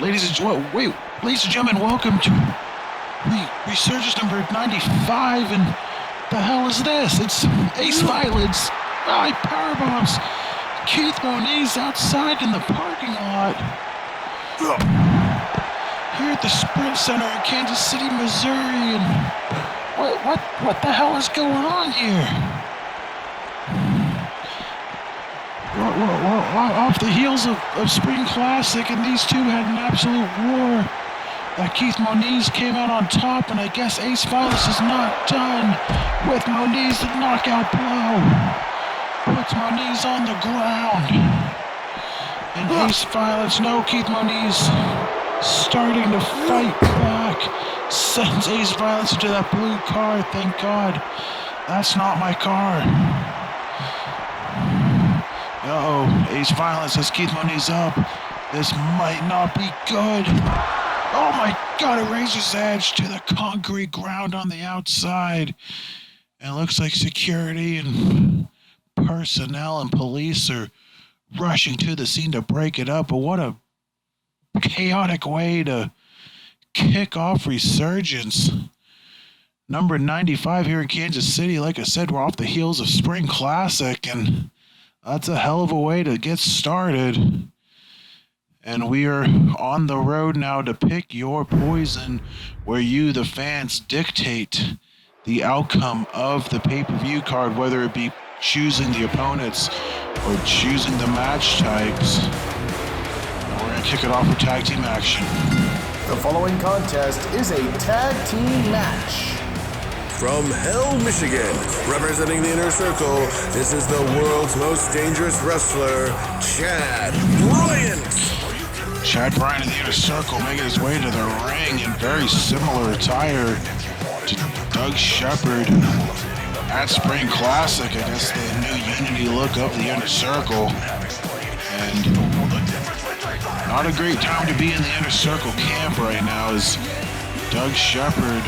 Ladies and gentlemen, welcome to Resurgence number 95, and the hell is this? It's Ace Violence, Powerbombs, Keith Moniz outside in the parking lot here at the Sprint Center in Kansas City, Missouri, and what the hell is going on here? Off the heels of Spring Classic, and these two had an absolute war. Keith Moniz came out on top, and I guess Ace Violence is not done with Moniz. The knockout blow puts Moniz on the ground. And Ace Violence, no, Keith Moniz starting to fight back, sends Ace Violence into that blue car. Thank God, that's not my car. Ace Violence has Keith Moniz up. This might not be good. Oh my God, a razor's edge to the concrete ground on the outside. And it looks like security and personnel and police are rushing to the scene to break it up. But what a chaotic way to kick off Resurgence. Number 95 here in Kansas City. Like I said, we're off the heels of Spring Classic, and that's a hell of a way to get started. And we are on the road now to pick your poison, where you, the fans, dictate the outcome of the pay-per-view card, whether it be choosing the opponents or choosing the match types. And we're going to kick it off with tag team action. The following contest is a tag team match. From Hell, Michigan, representing the Inner Circle, this is the world's most dangerous wrestler, Chad Bryant. Chad Bryant in the Inner Circle making his way to the ring in very similar attire to Doug Shepard at Spring Classic. I guess the new Unity look of the Inner Circle. And not a great time to be in the Inner Circle camp right now, as Doug Shepard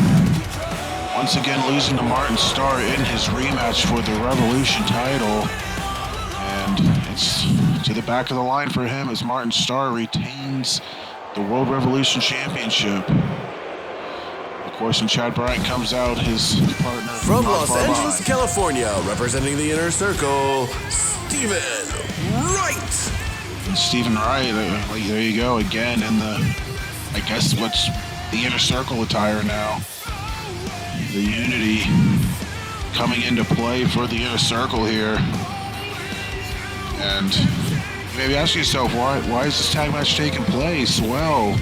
once again losing to Martin Starr in his rematch for the Revolution title. And it's to the back of the line for him as Martin Starr retains the World Revolution Championship. Of course, when Chad Bryant comes out, his partner from Los Angeles, California, representing the Inner Circle, Stephen Wright. And Stephen Wright, there you go again in the, I guess what's the Inner Circle attire now. The Unity coming into play for the Inner Circle here. And maybe ask yourself, why is this tag match taking place? Well,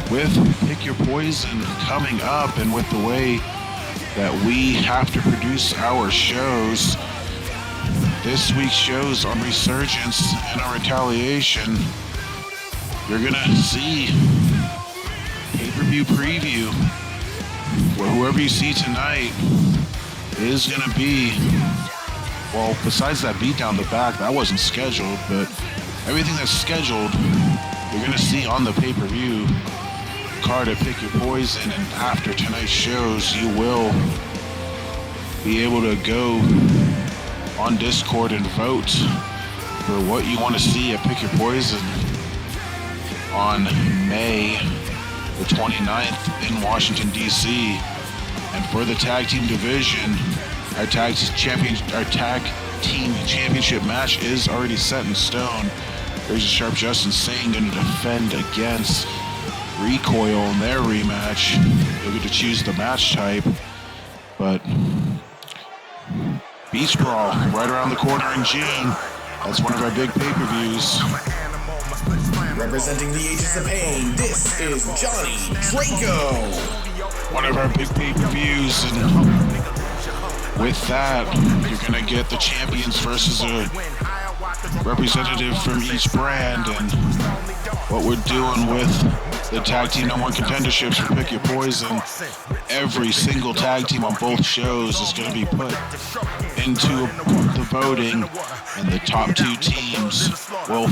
with Pick Your Poison coming up, and with the way that we have to produce our shows, this week's shows on Resurgence and on Retaliation, you're gonna see pay-per-view preview, where whoever you see tonight is gonna be, well, besides that beatdown the back, that wasn't scheduled, but everything that's scheduled, you're going to see on the pay-per-view card at Pick Your Poison. And after tonight's shows, you will be able to go on Discord and vote for what you want to see at Pick Your Poison on May the 29th in Washington, D.C. And for the tag team division, our tag team championship match is already set in stone. There's a Sharp Justin Singh going to defend against Recoil in their rematch. You'll get to choose the match type, but Beach Brawl right around the corner in June. That's one of our big pay-per-views. Representing the Ages of Pain, this is Johnny Draco. One of our big pay-per-views, and with that, you're going to get the champions versus a representative from each brand. And what we're doing with the tag team #1 contenderships for Pick Your Poison, every single tag team on both shows is going to be put into the voting, and the top two teams will,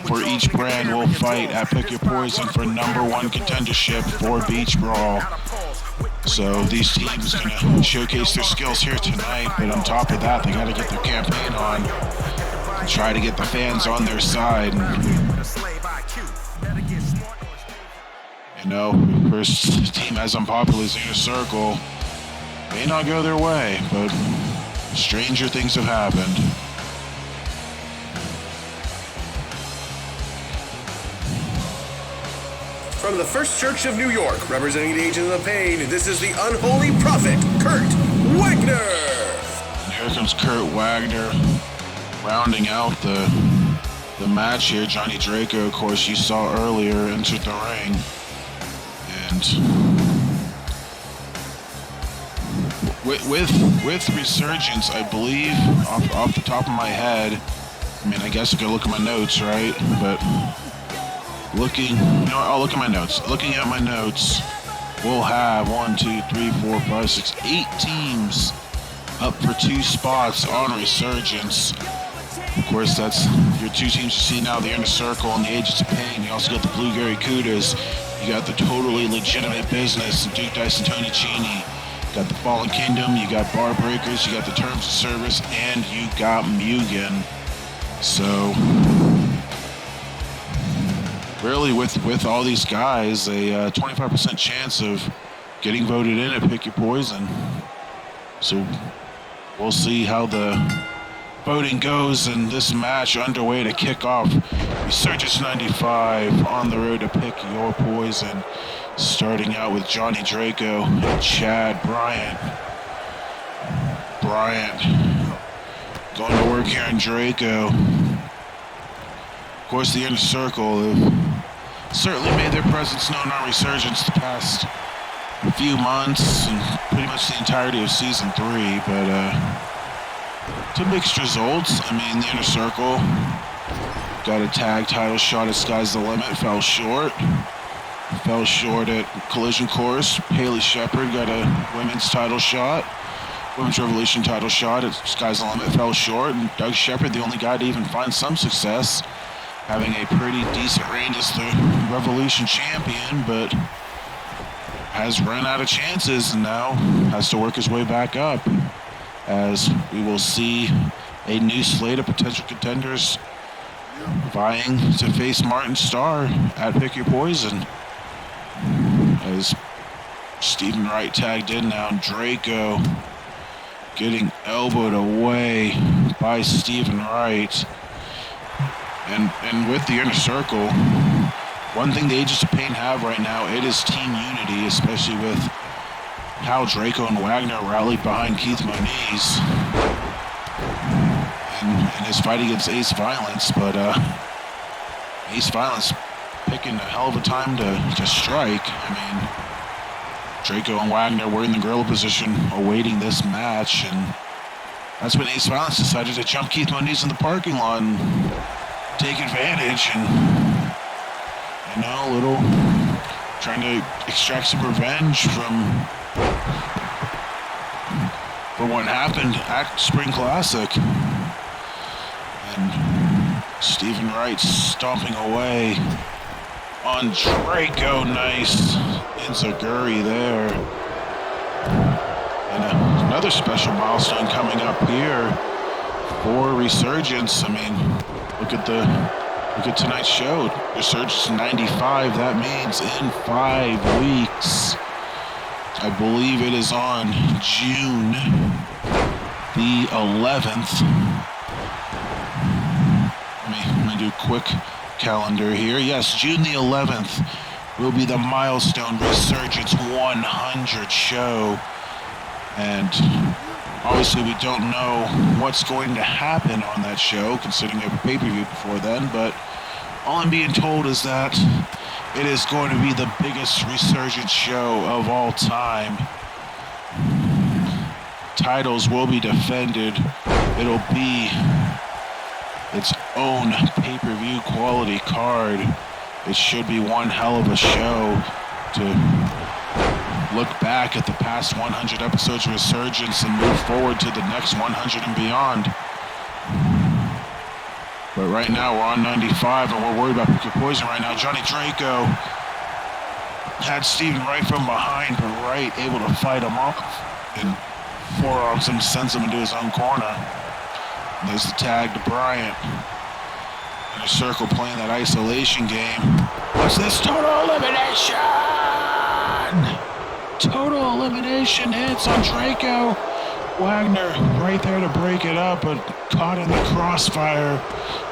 for each brand, will fight at Pick Your Poison for #1 contendership for Beach Brawl. So these teams are going to showcase their skills here tonight, but on top of that, they got to get their campaign on and try to get the fans on their side. You know, first team as unpopular as Inner Circle may not go their way, but stranger things have happened. From the First Church of New York, representing the Agents of Pain, this is the Unholy Prophet, Kurt Wagner. And here comes Kurt Wagner, rounding out the match here. Johnny Draco, of course, you saw earlier, entered the ring. And with Resurgence, I believe, off the top of my head, I mean, I guess I could look at my notes, right? But I'll look at my notes. Looking at my notes, we'll have 1, 2, 3, 4, 5, 6, 8 teams up for 2 spots on Resurgence. Of course, that's your 2 teams you see now, the Inner Circle and the Agents of Pain. You also got the Blue Gary Kudas. You got the Totally Legitimate Business, Duke Dice and Tony Cini. You got the Fallen Kingdom, you got Bar Breakers, you got the Terms of Service, and you got Mugen. So really, with all these guys, a 25% chance of getting voted in at Pick Your Poison. So we'll see how the voting goes in this match underway to kick off Resurgence 95 on the road to Pick Your Poison. Starting out with Johnny Draco and Chad Bryant. Bryant going to work here in Draco. Of course, the Inner Circle have certainly made their presence known on Resurgence the past few months and pretty much the entirety of Season 3, but to mixed results. I mean, the Inner Circle got a tag title shot at Sky's the Limit, fell short. Fell short at Collision Course. Haley Shepard got a women's title shot. Women's Revolution title shot at Sky's the Limit, fell short. And Doug Shepard, the only guy to even find some success, having a pretty decent reign as the Revolution champion, but has run out of chances and now has to work his way back up, as we will see a new slate of potential contenders vying to face Martin Starr at Pick Your Poison. As Stephen Wright tagged in now, Draco getting elbowed away by Stephen Wright. And with the Inner Circle, one thing the Agents of Pain have right now, it is team unity, especially with how Draco and Wagner rallied behind Keith Moniz in his fight against Ace Violence. But Ace Violence picking a hell of a time to strike. I mean, Draco and Wagner were in the gorilla position awaiting this match, and that's when Ace Violence decided to jump Keith Moniz in the parking lot and take advantage, and a little trying to extract some revenge for what happened at Spring Classic. And Stephen Wright stomping away on Draco. Nice Inzaguri there. And another special milestone coming up here for Resurgence. I mean, look at tonight's show. Resurgence 95. That means in 5 weeks, I believe it is on June the 11th. Let me do a quick calendar here. Yes, June the 11th will be the milestone Resurgence 100 show. And obviously we don't know what's going to happen on that show, considering we have a pay-per-view before then, but all I'm being told is that it is going to be the biggest Resurgence show of all time. Titles will be defended. It'll be its own pay-per-view quality card. It should be one hell of a show to look back at the past 100 episodes of Resurgence and move forward to the next 100 and beyond. But right now we're on 95 and we're worried about Pick Your Poison right now. Johnny Draco had Stephen Wright from behind, but Wright able to fight him off and forearms him, sends him into his own corner. And there's the tag to Bryant. Inner Circle playing that isolation game. What's this? Total elimination! Total elimination hits on Draco. Wagner right there to break it up, but caught in the crossfire.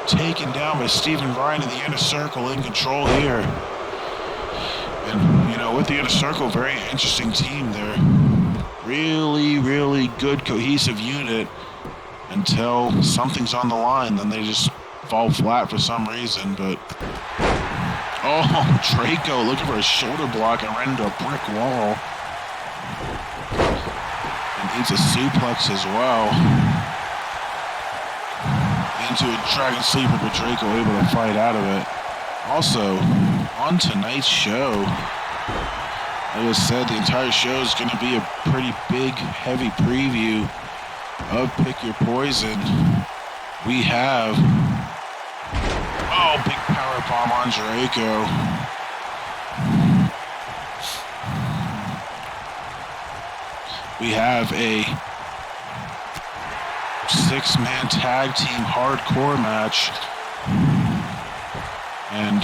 Taken down by Stephen Ryan in the Inner Circle, in control here. And, you know, with the Inner Circle, very interesting team there. Really, really good cohesive unit until something's on the line. Then they just fall flat for some reason, but... Oh, Draco looking for a shoulder block and ran into a brick wall. And needs a suplex as well. Into a Dragon Sleeper, but Draco able to fight out of it. Also, on tonight's show, like I said, the entire show is going to be a pretty big, heavy preview of Pick Your Poison. We have... Oh, big power bomb on Draco. We have a 6-man tag team hardcore match. And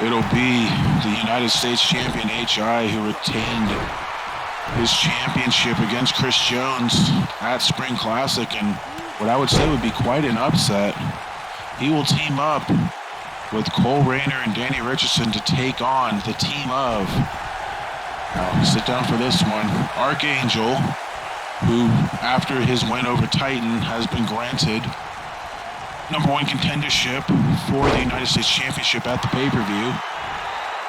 it'll be the United States champion HI who retained his championship against Chris Jones at Spring Classic, and what I would say would be quite an upset. He will team up with Cole Rayner and Danny Richardson to take on the team of, now sit down for this one, Archangel, who after his win over Titan has been granted #1 contendership for the United States Championship at the pay-per-view.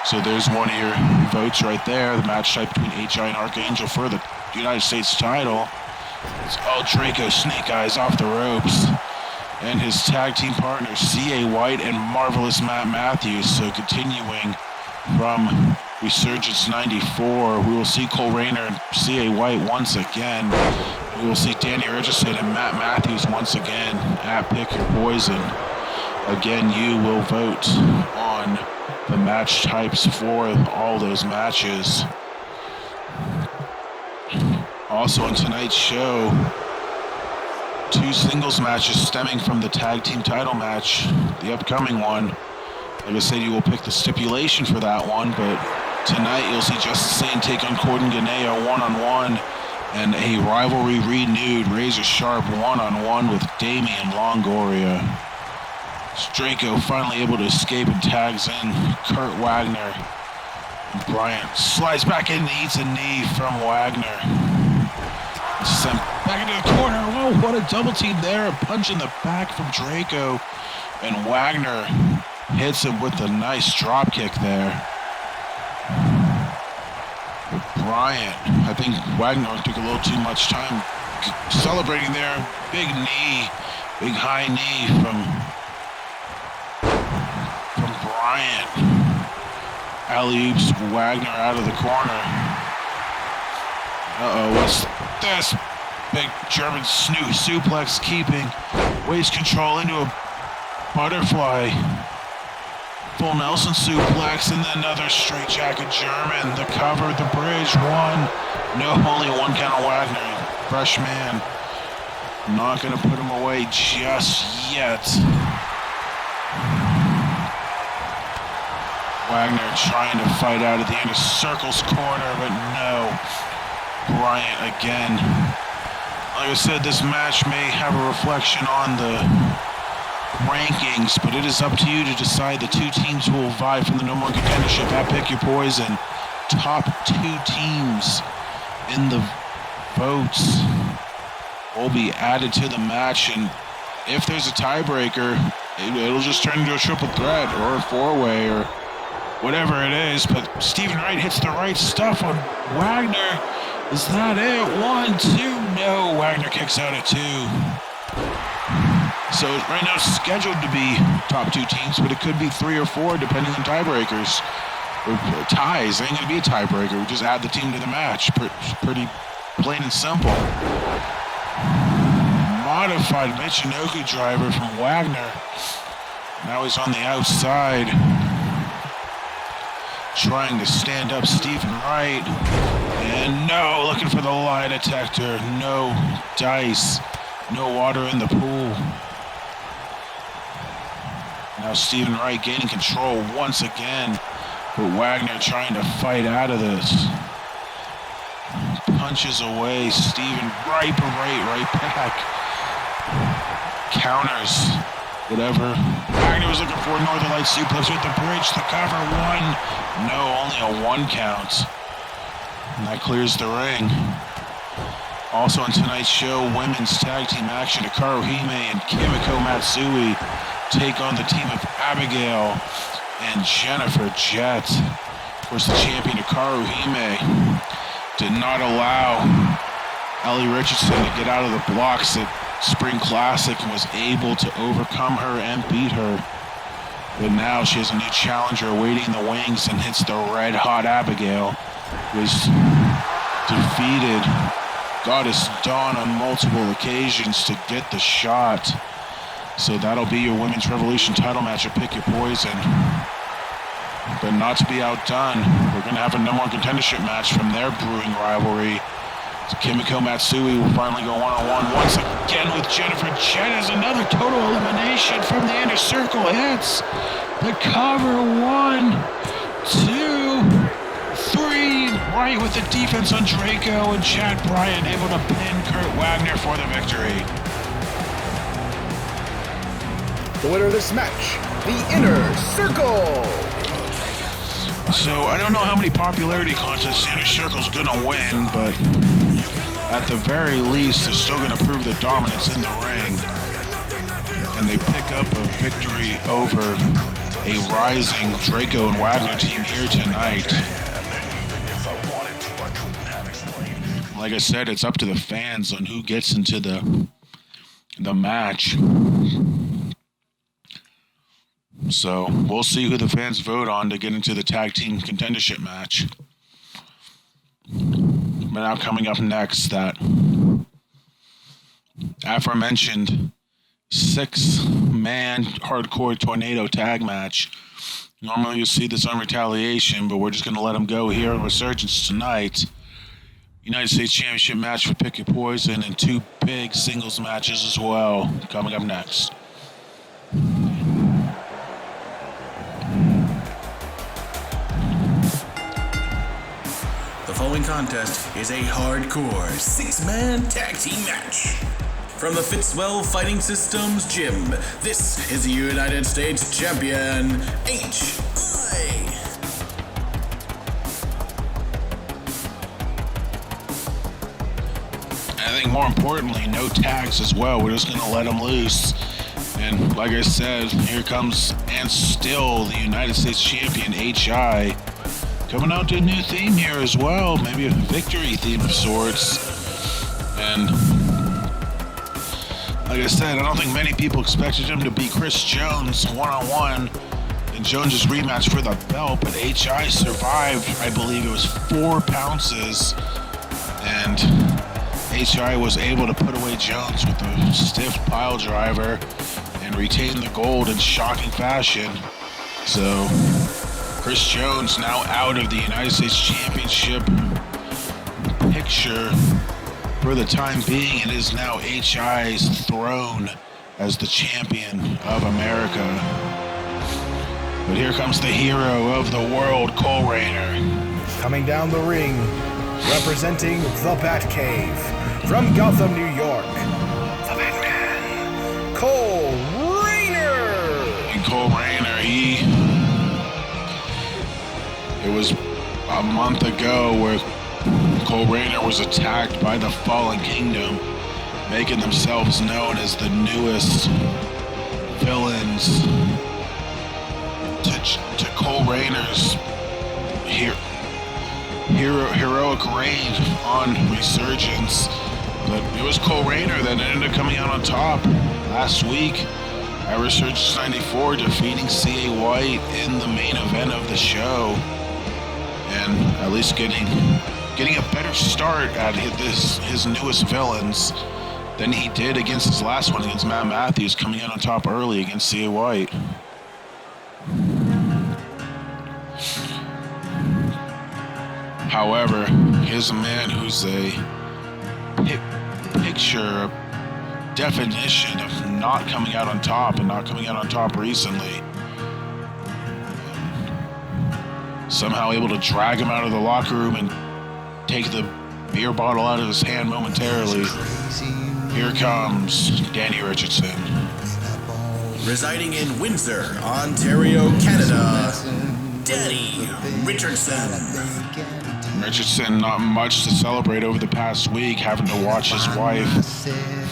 So there's one of your votes right there, the match type between HI and Archangel for the United States title. Oh, Draco Snake Eyes off the ropes. And his tag team partners, C.A. White and Marvelous Matt Matthews. So continuing from Resurgence 94, we will see Cole Rayner and C.A. White once again. We will see Danny Richardson and Matt Matthews once again at Pick Your Poison. Again, you will vote on the match types for all those matches. Also on tonight's show, 2 singles matches stemming from the tag team title match, the upcoming one. Like I said, you will pick the stipulation for that one, but tonight you'll see Justice Sane take on Corden Ganeo one-on-one, and a rivalry renewed, razor sharp one-on-one with Damian Longoria. Draco finally able to escape and tags in Kurt Wagner. And Bryant slides back in and eats a knee from Wagner. Sent back into the corner. Whoa, what a double team there. A punch in the back from Draco. And Wagner hits him with a nice drop kick there. Bryant, I think Wagner took a little too much time celebrating there. Big knee, big high knee from Bryant. Alley-oops Wagner out of the corner. Uh-oh, what's this? Big German suplex keeping waist control into a butterfly. Full Nelson suplex and then another straight jacket German. The cover, the bridge, one. No, only one count on Wagner. Fresh man. Not going to put him away just yet. Wagner trying to fight out of the Inner Circle's corner, but no. Bryant again. Like I said, this match may have a reflection on the rankings, but it is up to you to decide the 2 teams who will vie for the #1 contendership at Pick Your Poison. Top 2 teams in the votes will be added to the match, and if there's a tiebreaker, it'll just turn into a triple threat or a 4-way or whatever it is. But Stephen Wright hits the right stuff on Wagner. Is that it? 1, 2. No, Wagner kicks out at 2. So right now it's scheduled to be top 2 teams, but it could be 3 or 4 depending on tiebreakers. Or ties. It ain't going to be a tiebreaker. We just add the team to the match. Pretty plain and simple. Modified Michinoku driver from Wagner. Now he's on the outside. Trying to stand up Stephen Wright. And no, looking for the lie detector. No dice. No water in the pool. Now Stephen Wright gaining control once again, but Wagner trying to fight out of this. Punches away, Stephen right back. Counters, whatever. Wagner was looking for a Northern Light suplex with the bridge, the cover, one. No, only a 1 count. And that clears the ring. Also on tonight's show, women's tag team action. Hikaru Hime and Kimiko Matsui take on the team of Abigail and Jennifer Jett. Of course, the champion Hikaru Hime did not allow Ellie Richardson to get out of the blocks at Spring Classic and was able to overcome her and beat her. But now she has a new challenger awaiting in the wings and hits the red-hot Abigail, who was defeated Goddess Dawn on multiple occasions to get the shot. So that'll be your Women's Revolution title match at Pick Your Poison. But not to be outdone, we're going to have a number one contendership match from their brewing rivalry. So Kimiko Matsui will finally go one-on-one once again with Jennifer Jett as another total elimination from the inner circle hits. The cover, 1, 2, 3. Right with the defense on Draco, and Chad Bryant able to pin Kurt Wagner for the victory. The winner of this match, the Inner Circle. So I don't know how many popularity contests the Inner Circle's gonna win, but at the very least, they're still gonna prove their dominance in the ring. And they pick up a victory over a rising Draco and Wagner team here tonight. Like I said, it's up to the fans on who gets into the match. So we'll see who the fans vote on to get into the tag team contendership match. But now coming up next, that aforementioned 6-man hardcore tornado tag match. Normally you'll see this on Retaliation, but we're just going to let them go here on Resurgence tonight. United States Championship match for Pick Your Poison, and 2 big singles matches as well coming up next. The following contest is a hardcore 6-man tag team match. From the Fitzwell Fighting Systems Gym, this is the United States Champion, H.I. I think more importantly, no tags as well. We're just going to let them loose. And like I said, here comes, and still, the United States Champion, H.I. Coming out to a new theme here as well. Maybe a victory theme of sorts. And like I said, I don't think many people expected him to beat Chris Jones one-on-one in Jones' rematch for the belt, but H.I. survived, I believe it was 4 pounces. And H.I. was able to put away Jones with a stiff pile driver and retain the gold in shocking fashion. So Chris Jones now out of the United States Championship picture for the time being. It is now H.I.'s throne as the champion of America. But here comes the hero of the world, Cole Rayner. Coming down the ring, representing the Batcave, from Gotham, New York, the Batman, Cole Rayner. And Cole Rayner, it was a month ago where Cole Rayner was attacked by the Fallen Kingdom, making themselves known as the newest villains to Cole Rayner's heroic reign on Resurgence. But it was Cole Rayner that ended up coming out on top last week at Resurgence 94, defeating C.A. White in the main event of the show, and at least getting a better start at his newest villains than he did against his last one against Matt Matthews, coming out on top early against C.A. White. However, here's a man who's a picture definition of not coming out on top and not coming out on top recently. Somehow able to drag him out of the locker room and take the beer bottle out of his hand momentarily. Here comes Danny Richardson. Residing in Windsor, Ontario, Canada, Danny Richardson. Richardson, not much to celebrate over the past week, having to watch his wife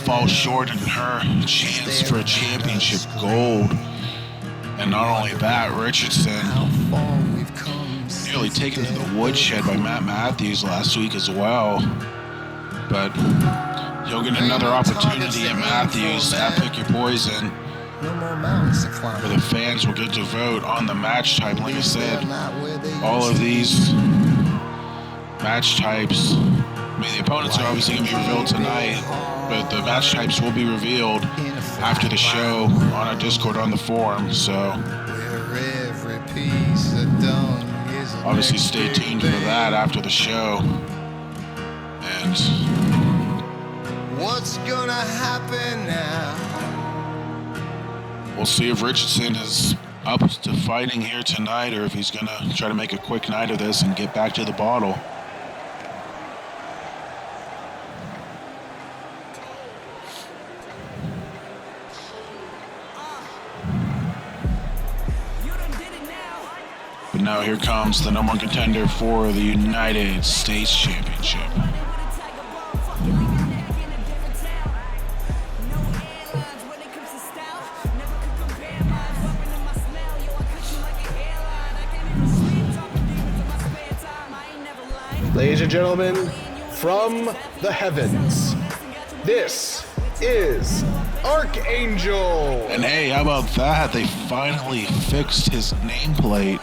fall short in her chance for a championship gold. And not only that, Richardson nearly taken to the woodshed by Matt Matthews last week as well. But he'll get another opportunity at Matthews at Pick Your Poison, where the fans will get to vote on the match type. Like I said, all of these match types, I mean, the opponents are obviously going to be revealed tonight, but the match types will be revealed after the show on our Discord on the forum. So obviously stay tuned for that after the show. And what's gonna happen now? We'll see if Richardson is up to fighting here tonight, or if he's gonna try to make a quick night of this and get back to the bottle. But now here comes the number one contender for the United States Championship. Ladies and gentlemen, from the heavens, this is Archangel. And hey, how about that? They finally fixed his nameplate.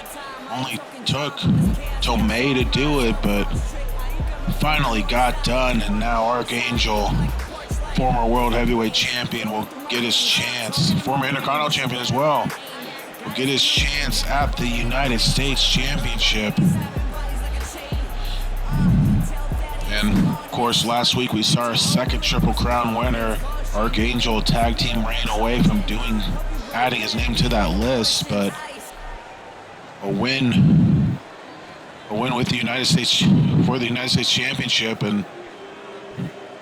Only took till May to do it, but finally got done. And now Archangel, former world heavyweight champion, will get his chance. Former Intercontinental champion as well, will get his chance at the United States Championship. And of course, last week we saw our second Triple Crown winner, Archangel, tag team reign away from adding his name to that list, but a win with the United States for the United States Championship, and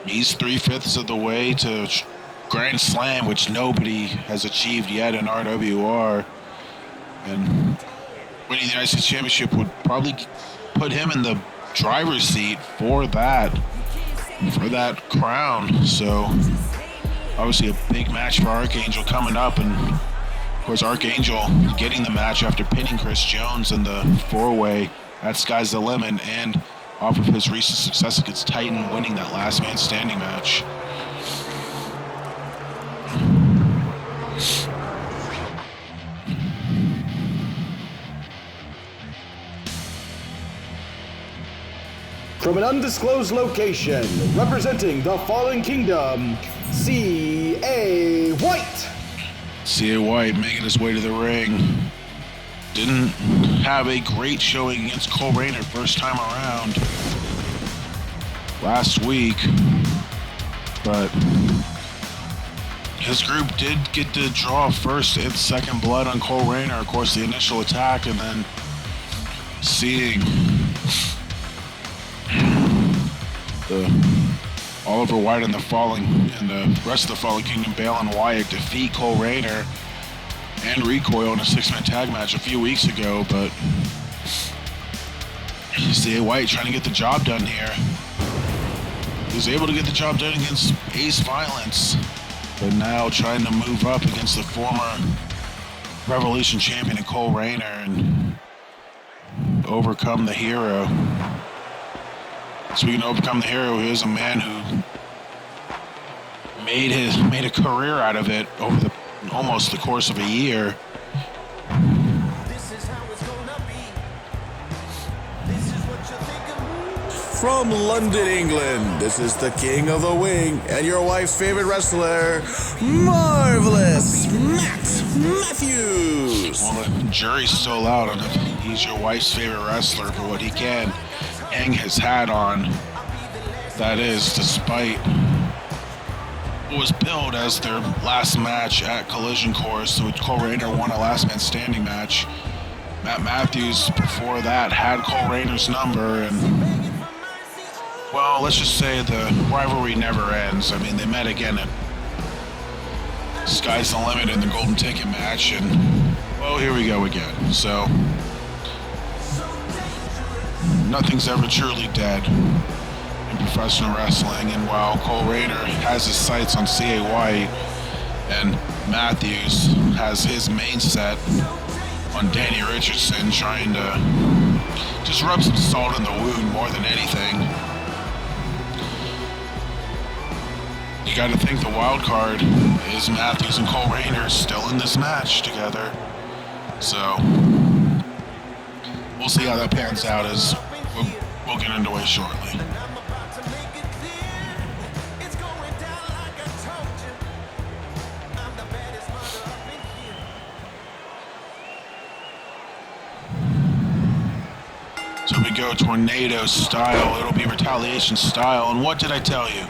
he's 3/5 of the way to Grand Slam, which nobody has achieved yet in RWR. And winning the United States Championship would probably put him in the driver's seat for that crown. So obviously a big match for Archangel coming up, and of course Archangel getting the match after pinning Chris Jones in the four-way at Sky's the Limit, and off of his recent success against Titan, winning that last man standing match. From an undisclosed location, representing the Fallen Kingdom, C.A. White. C.A. White making his way to the ring. Didn't have a great showing against Cole Rayner first time around last week, but his group did get to draw first and second blood on Cole Rayner. Of course, the initial attack, and then seeing Oliver White and the rest of the Fallen Kingdom, Bale and Wyatt, defeat Cole Rayner and Recoil in a six-man tag match a few weeks ago. But C.A. White trying to get the job done here. He was able to get the job done against Ace Violence, but now trying to move up against the former Revolution champion in Cole Rayner and overcome the hero. Speaking of overcome the hero, he is a man who made a career out of it over almost the course of a year. From London, England, this is the King of the Wing and your wife's favorite wrestler, Marvelous Matt Matthews. Well, the jury's still out on if he's your wife's favorite wrestler for what he can hang his hat on. That is, despite what was billed as their last match at Collision Course. So Cole Rayner won a last man standing match. Matt Matthews before that had Cole Rayner's number, and well, let's just say the rivalry never ends. I mean, they met again at Sky's the Limit in the Golden Ticket match, and well, here we go again. So nothing's ever truly dead in professional wrestling, and while Cole Rayner has his sights on C.A. White and Matthews has his main set on Danny Richardson, trying to just rub some salt in the wound more than anything. You got to think the wild card is Matthews and Cole Rayner still in this match together. So we'll see how that pans out as we'll get into it shortly. So we go tornado style, it'll be retaliation style, and what did I tell you?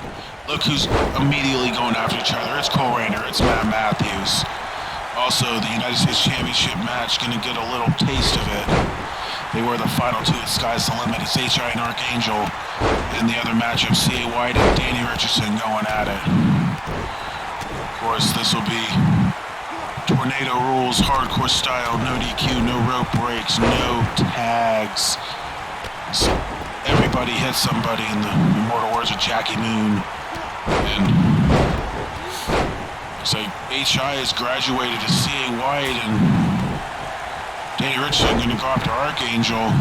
Look who's immediately going after each other. It's Cole Rayner, it's Matt Matthews. Also, the United States Championship match, gonna get a little taste of it. They were the final two at Sky's the Limit. It's HI and Archangel. In the other matchup, C.A. White and Danny Richardson going at it. Of course, this will be tornado rules, hardcore style, no DQ, no rope breaks, no tags. So everybody hits somebody in the immortal words of Jackie Moon. And so HI has graduated to C.A. White, and Danny Richardson going to go after Archangel.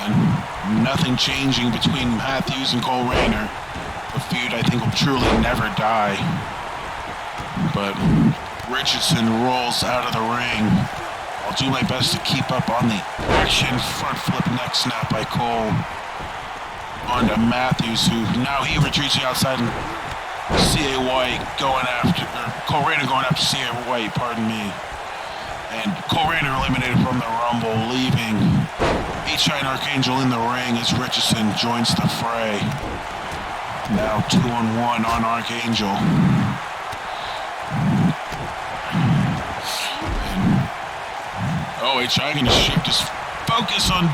And nothing changing between Matthews and Cole Rayner. A feud I think will truly never die. But Richardson rolls out of the ring. I'll do my best to keep up on the action. Front flip neck snap by Cole onto Matthews, who now he retreats to the outside, and C.A. White going after, or Cole Rayner going after C.A. White, pardon me. And Cole Rayner eliminated from the Rumble, leaving HI and Archangel in the ring as Richardson joins the fray. Now 2-on-1 on Archangel. Oh, HI going to shift his focus on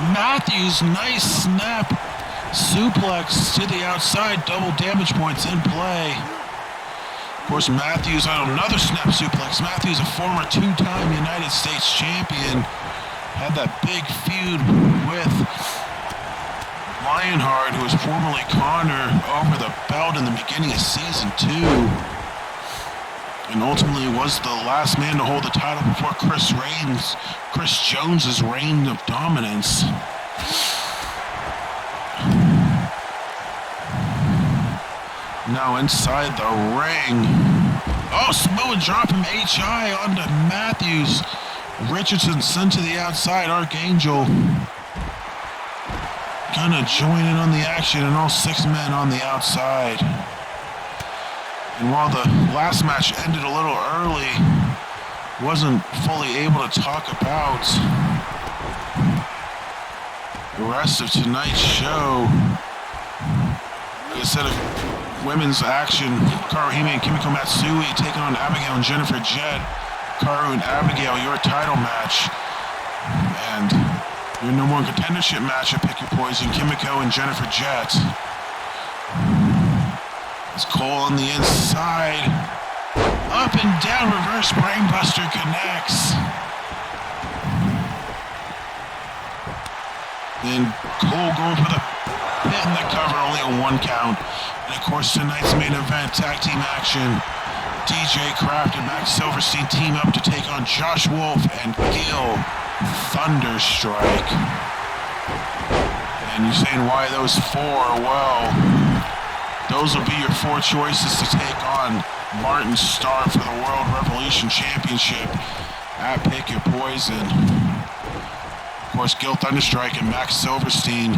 Matthews. Nice snap. Suplex to the outside. Double damage points in play. Of course, Matthews on another snap suplex. Matthews, a former two-time United States champion, had that big feud with Lionheart, who was formerly Connor, over the belt in the beginning of season 2. And ultimately was the last man to hold the title before Chris Jones's reign of dominance. Now inside the ring. Oh, Samoa drop from HI onto Matthews. Richardson sent to the outside. Archangel gonna join in on the action, and all 6 men on the outside. And while the last match ended a little early, wasn't fully able to talk about the rest of tonight's show. Instead of women's action, Karu Hime and Kimiko Matsui taking on Abigail and Jennifer Jett. Karu and Abigail, your title match. And your number one contendership match at Pick Your Poison, Kimiko and Jennifer Jett. It's Cole on the inside. Up and down, reverse brainbuster connects. Then Cole going for the pin in the cover, only a 1 count. And of course, tonight's main event, tag team action. DJ Kraft and Max Silverstein team up to take on Josh Wolf and Gil Thunderstrike. And you're saying, why those 4? Well, those will be your 4 choices to take on Martin Starr for the World Revolution Championship at Pick Your Poison. Of course, Gil Thunderstrike and Max Silverstein.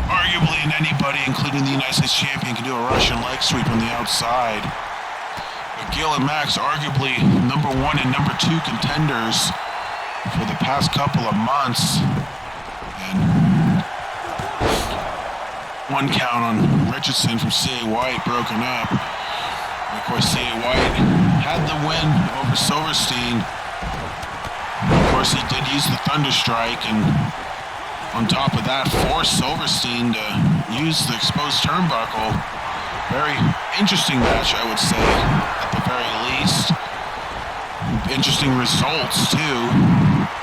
Arguably, anybody, including the United States Champion, can do a Russian leg sweep on the outside. But Gil and Max, arguably number 1 and number 2 contenders for the past couple of months. And 1 count on Richardson from C.A. White broken up. And of course, C.A. White had the win over Silverstein. Of course, he did use the Thunder Strike, and on top of that, forced Silverstein to use the exposed turnbuckle. Very interesting match, I would say, at the very least. Interesting results, too,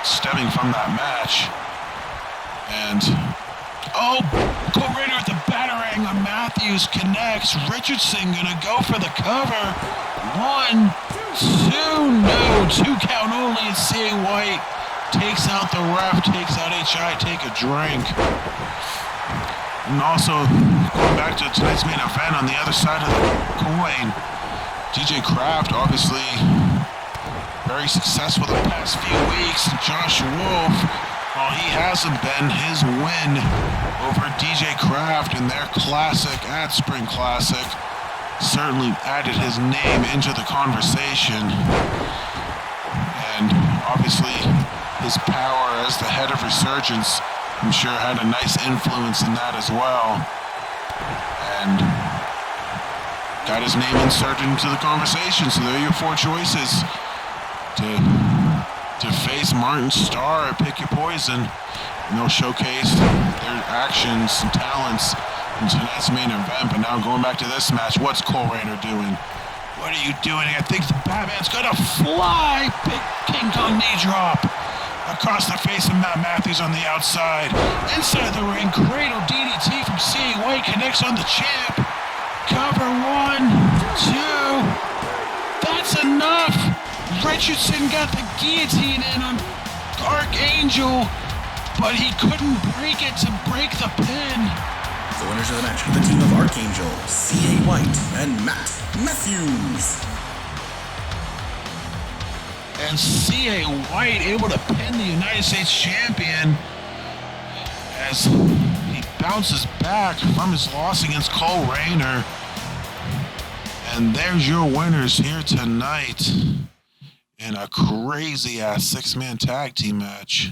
stemming from that match. And, oh, Cole Raider with the batarang on Matthews connects. Richardson gonna go for the cover. 1, 2, no, 2 count only. And C.A. White takes out the ref, takes out HI, take a drink. And also, going back to tonight's main event on the other side of the coin, DJ Kraft, obviously very successful the past few weeks. Josh Wolf, while he hasn't been, his win over DJ Kraft in their classic at Spring Classic certainly added his name into the conversation. And obviously, his power as the head of Resurgence, I'm sure, had a nice influence in that as well. And got his name inserted into the conversation. So there are your 4 choices to face Martin Starr or Pick Your Poison. And they'll showcase their actions and talents in tonight's main event. But now going back to this match, what's Cole Raider doing? What are you doing? I think the Batman's gonna fly! Big King Kong knee drop across the face of Matt Matthews on the outside. Inside the ring, Cradle DDT from C.A. White connects on the champ. Cover 1, 2. That's enough! Richardson got the guillotine in on Archangel, but he couldn't break it to break the pin. The winners of the match are the team of Archangel, C.A. White, and Matt Matthews. And C.A. White able to pin the United States champion as he bounces back from his loss against Cole Rayner. And there's your winners here tonight in a crazy-ass 6-man tag team match.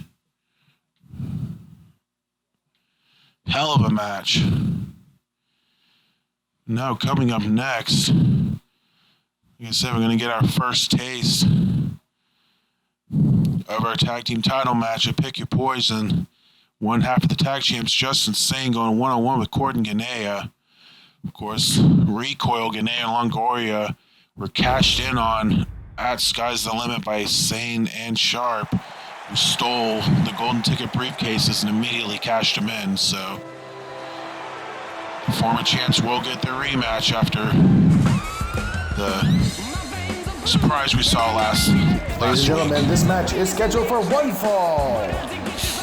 Hell of a match. Now coming up next, like I said, we're going to get our first taste of our tag team title match at Pick Your Poison. One half of the tag champs, Justin Sane, going 1-on-1 with Corden Ganea. Of course, Recoil, Ganea, and Longoria were cashed in on at Sky's the Limit by Sane and Sharp, who stole the golden ticket briefcases and immediately cashed them in. So the former champs will get their rematch after the surprise we saw last Ladies and gentlemen, week. this match is scheduled for 1 fall.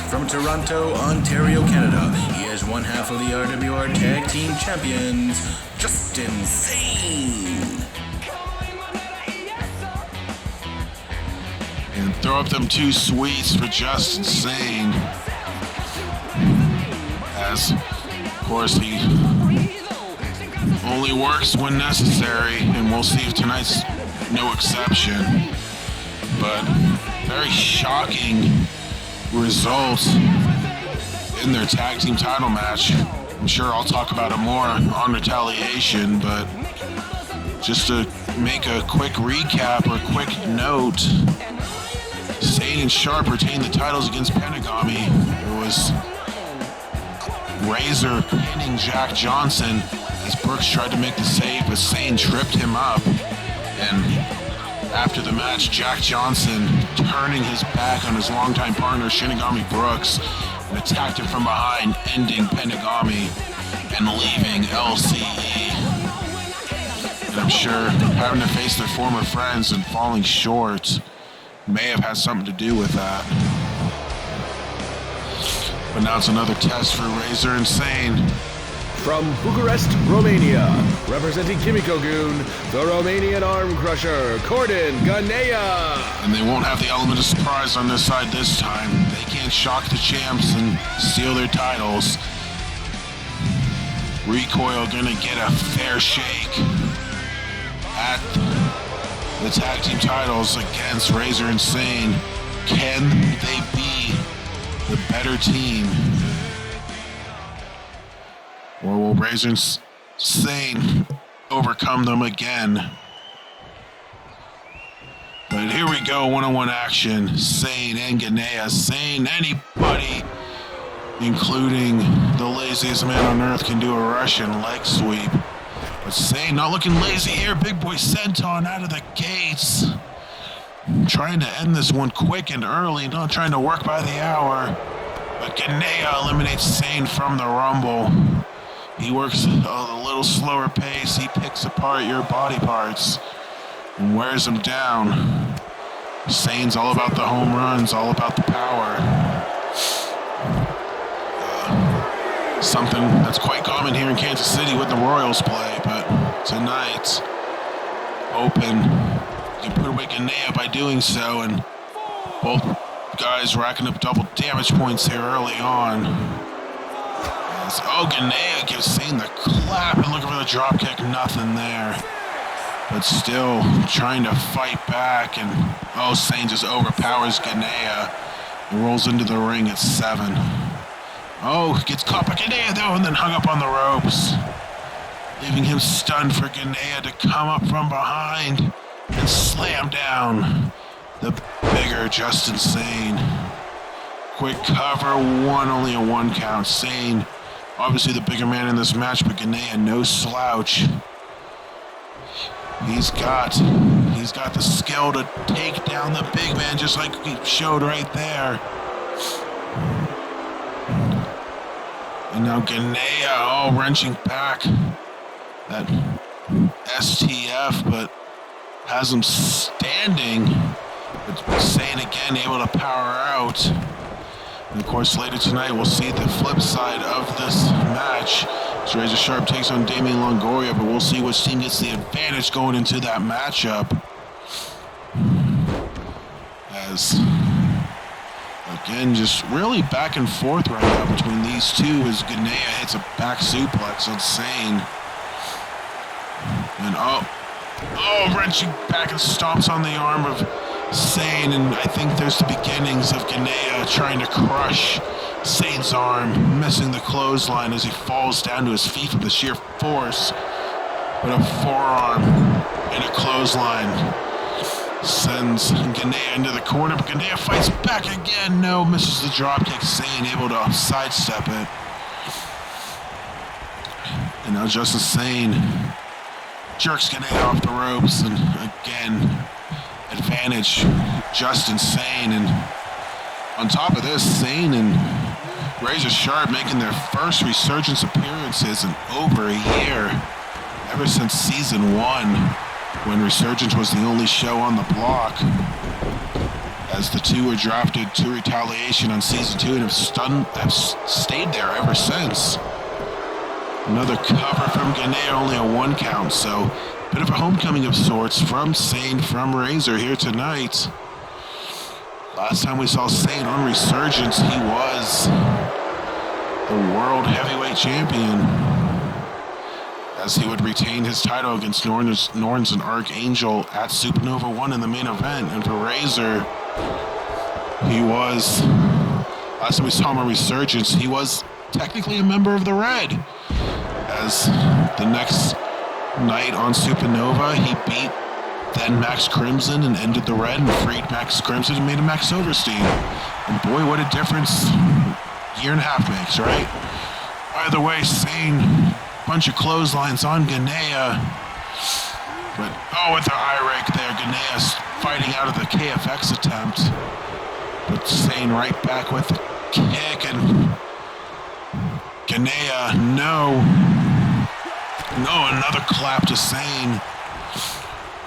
From Toronto, Ontario, Canada, he is one half of the RWR Tag Team Champions, Justin Sane. And throw up them 2 sweets for Justin Sane. As, of course, he only works when necessary, and we'll see if tonight's no exception. But very shocking results in their tag team title match. I'm sure I'll talk about it more on Retaliation, but just to make a quick recap or quick note, Sane and Sharp retained the titles against Penagami. It was Razor pinning Jack Johnson as Brooks tried to make the save, but Sane tripped him up. And after the match, Jack Johnson turning his back on his longtime partner Shinigami Brooks and attacked him from behind, ending Penagami and leaving LCE. And I'm sure having to face their former friends and falling short may have had something to do with that. But now it's another test for Razor and Sane. From Bucharest, Romania, representing Kimiko Goon, the Romanian Arm Crusher, Corden Ganea. And they won't have the element of surprise on their side this time. They can't shock the champs and steal their titles. Recoil gonna get a fair shake at the tag team titles against Razor and Sane. Can they be the better team? Or will Razor and Sane overcome them again? But here we go, one-on-one action. Sane and Ganea. Sane, anybody, including the laziest man on earth, can do a Russian leg sweep. But Sane not looking lazy here. Big boy senton out of the gates. Trying to end this one quick and early, not trying to work by the hour. But Ganea eliminates Sane from the Rumble. He works at a little slower pace. He picks apart your body parts and wears them down. Sane's all about the home runs, all about the power. Something that's quite common here in Kansas City with the Royals play, but tonight, hoping you can put away Ganea by doing so, and both guys racking up double damage points here early on. Ganea gives Sane the clap and looking for the drop kick, nothing there. But still trying to fight back, and Sane just overpowers Ganea and rolls into the ring at 7. Gets caught by Ganea though, and then hung up on the ropes, leaving him stunned for Ganea to come up from behind and slam down the bigger Justin Sane. Quick cover, only a 1 count. Sane, obviously the bigger man in this match, but Ganea no slouch. He's got the skill to take down the big man, just like he showed right there. And now Ganea, wrenching back that STF, but has him standing. But Sane again able to power out. And of course, later tonight we'll see the flip side of this match. As Razor Sharp takes on Damian Longoria, but we'll see which team gets the advantage going into that matchup. As, again, just really back and forth right now between these two as Ganea hits a back suplex on Sane. And wrenching back and stomps on the arm of Sane, and I think there's the beginnings of Ganea trying to crush Sane's arm, missing the clothesline as he falls down to his feet from the sheer force. But a forearm and a clothesline sends Ganea into the corner, but Ganea fights back again. No, misses the dropkick. Sane able to sidestep it. And now Justin Sane jerks Ganea off the ropes, and again, advantage Justin Sane. And on top of this, Sane and Razor Sharp making their first Resurgence appearances in over a year, ever since season 1, when Resurgence was the only show on the block, as the two were drafted to Retaliation on season 2 and have stayed there ever since. Another cover from Ganea, only a 1 count, so bit of a homecoming of sorts from Sane, from Razor here tonight. Last time we saw Sane on Resurgence, he was the World Heavyweight Champion, as he would retain his title against Norns and Archangel at Supernova 1 in the main event. And for Razor, he was, last time we saw him on Resurgence, he was technically a member of the Red, as the next night on Supernova, he beat then Max Crimson and ended the Red and freed Max Crimson and made him Max Silverstein. And boy, what a difference a year and a half makes, right? Either way, Sane, bunch of clotheslines on Ganea. But, with the eye rake there, Ganea's fighting out of the KFX attempt. But Sane right back with the kick, and Ganea, no, another clap to Sane.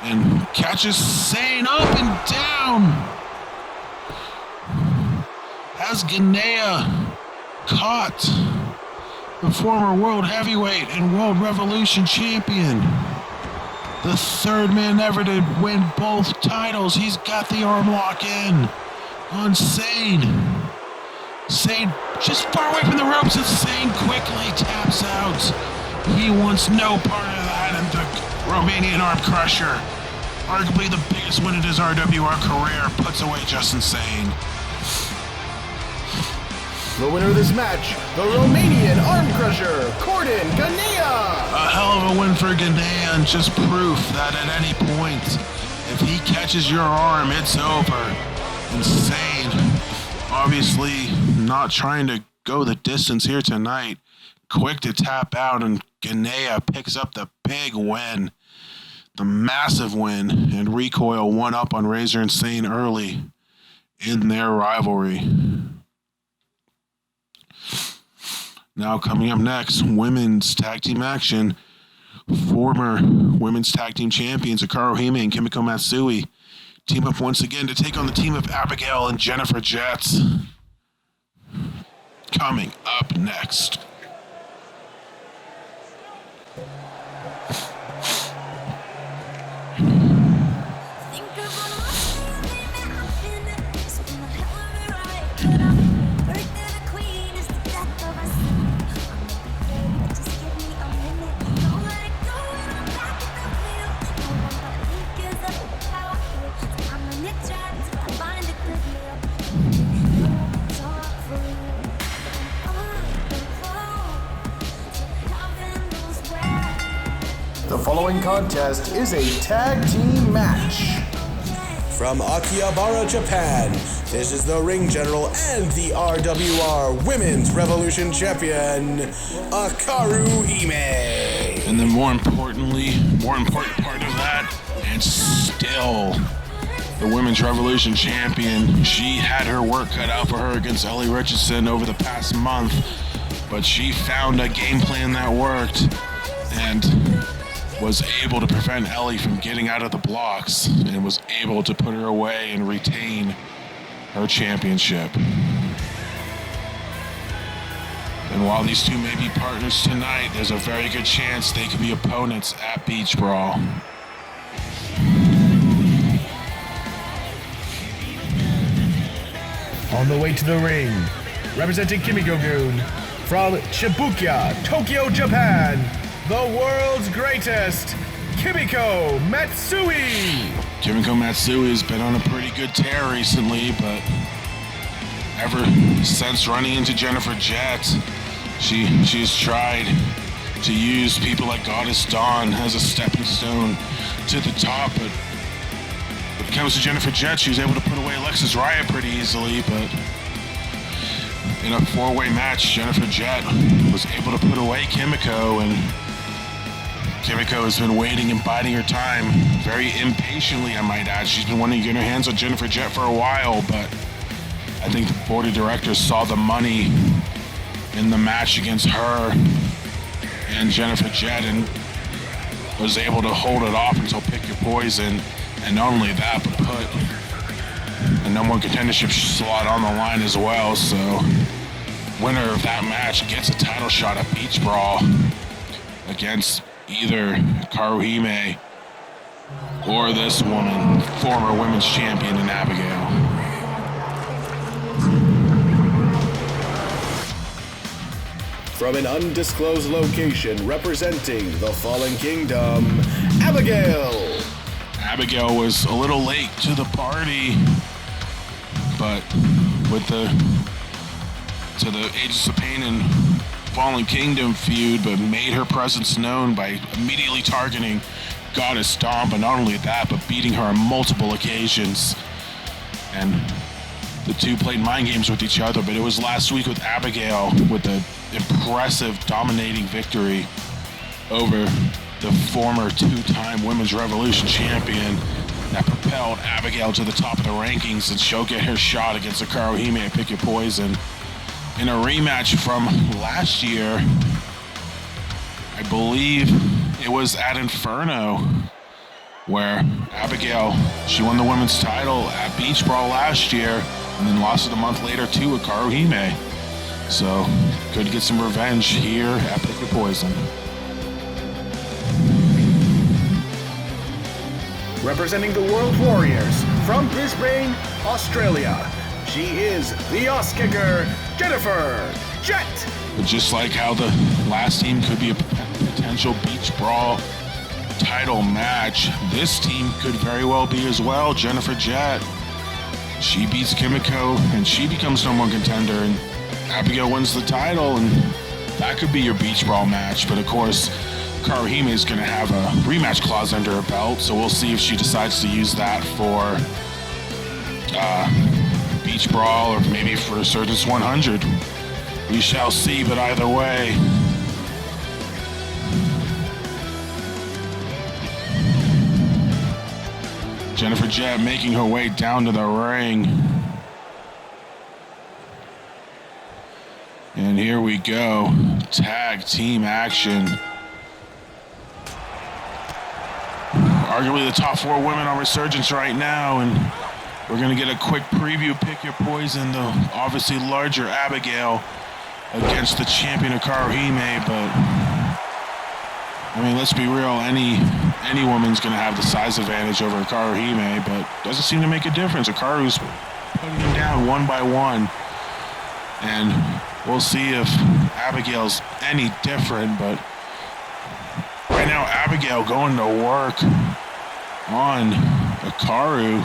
And catches Sane up and down. Has Ganea caught the former World Heavyweight and World Revolution Champion. The third man ever to win both titles. He's got the arm lock in on Sane. Sane just far away from the ropes, and Sane quickly taps out. He wants no part of that, and the Romanian arm crusher, arguably the biggest win in his RWR career, puts away Justin Sane. The winner of this match, the Romanian arm crusher, Corden Ganea. A hell of a win for Ganea, and just proof that at any point, if he catches your arm, it's over. Insane. Obviously, not trying to go the distance here tonight. Quick to tap out, and Ganea picks up the big win. The massive win, and Recoil one up on Razor Insane early in their rivalry. Now coming up next, women's tag team action. Former women's tag team champions Hikaru Hime and Kimiko Matsui team up once again to take on the team of Abigail and Jennifer Jets. Coming up next. The following contest is a tag team match. From Akihabara, Japan, this is the ring general and the RWR Women's Revolution Champion, Hikaru Hime. And the more important part of that, and still the Women's Revolution Champion, she had her work cut out for her against Ellie Richardson over the past month, but she found a game plan that worked and was able to prevent Ellie from getting out of the blocks and was able to put her away and retain her championship. And while these two may be partners tonight, there's a very good chance they could be opponents at Beach Brawl. On the way to the ring, representing Kimiko-gun from Shibuya, Tokyo, Japan, the world's greatest, Kimiko Matsui. Kimiko Matsui has been on a pretty good tear recently, but ever since running into Jennifer Jett, she's tried to use people like Goddess Dawn as a stepping stone to the top, but when it comes to Jennifer Jett, she was able to put away Alexis Riot pretty easily, but in a four-way match, Jennifer Jett was able to put away Kimiko, and Kimiko has been waiting and biding her time very impatiently, I might add. She's been wanting to get her hands on Jennifer Jett for a while, but I think the board of directors saw the money in the match against her and Jennifer Jett and was able to hold it off until Pick Your Poison. And not only that, but put a number one contendership slot on the line as well. So winner of that match gets a title shot at Beach Brawl against either Hikaru Hime or this woman, former women's champion in Abigail. From an undisclosed location representing the Fallen Kingdom, Abigail. Abigail was a little late to the party, but with the Aegis of Pain and Fallen Kingdom feud, but made her presence known by immediately targeting Goddess Dawn, but not only that, but beating her on multiple occasions. And the two played mind games with each other, but it was last week with Abigail with the impressive dominating victory over the former two-time Women's Revolution champion that propelled Abigail to the top of the rankings, and she'll get her shot against Hikaru Hime at Pick Your Poison in a rematch from last year. I believe it was at Inferno, where Abigail, she won the women's title at Beach Brawl last year and then lost it a month later to Hikaru Hime. So could get some revenge here at Pick Your Poison. Representing the World Warriors from Brisbane, Australia, she is the Ass Kicker, Jennifer Jett. But just like how the last team could be a potential Beach Brawl title match, this team could very well be as well. Jennifer Jett, she beats Kimiko and she becomes number one contender, and Abigail wins the title, and that could be your beach brawl match. But of course, Karuhime is going to have a rematch clause under her belt, so we'll see if she decides to use that for beach brawl or maybe for Resurgence 100. We shall see, but either way, Jennifer Jett making her way down to the ring. And here we go. Tag team action. Arguably the top 4 women on Resurgence right now, and we're going to get a quick preview. Pick your poison. The obviously larger Abigail against the champion of Karuhime, but I mean, let's be real. Any woman's going to have the size advantage over Karuhime, but doesn't seem to make a difference. Hikaru's putting them down one by one, and we'll see if Abigail's any different. But right now, Abigail going to work on Hikaru.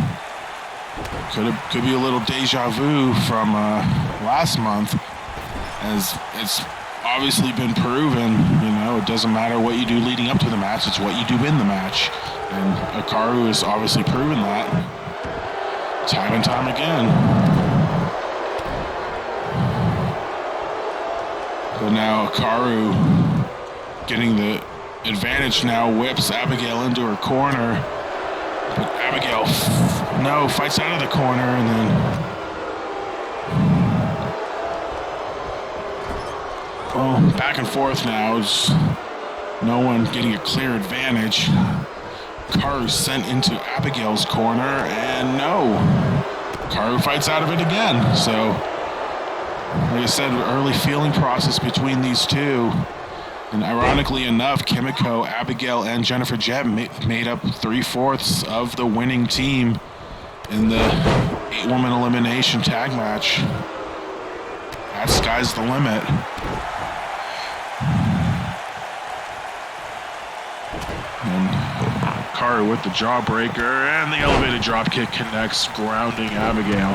Could be a little deja vu from last month, as it's obviously been proven, it doesn't matter what you do leading up to the match, it's what you do in the match. And Hikaru has obviously proven that time and time again. But now Hikaru getting the advantage now, whips Abigail into her corner. But Abigail, fights out of the corner, and then back and forth now. It's no one getting a clear advantage. Hikaru sent into Abigail's corner, and Hikaru fights out of it again. So, like I said, early feeling process between these two. And ironically enough, Kimiko, Abigail, and Jennifer Jett made up 3/4 of the winning team in the 8-woman elimination tag match. That sky's the limit. And Hikaru with the jawbreaker, and the elevated dropkick connects, grounding Abigail.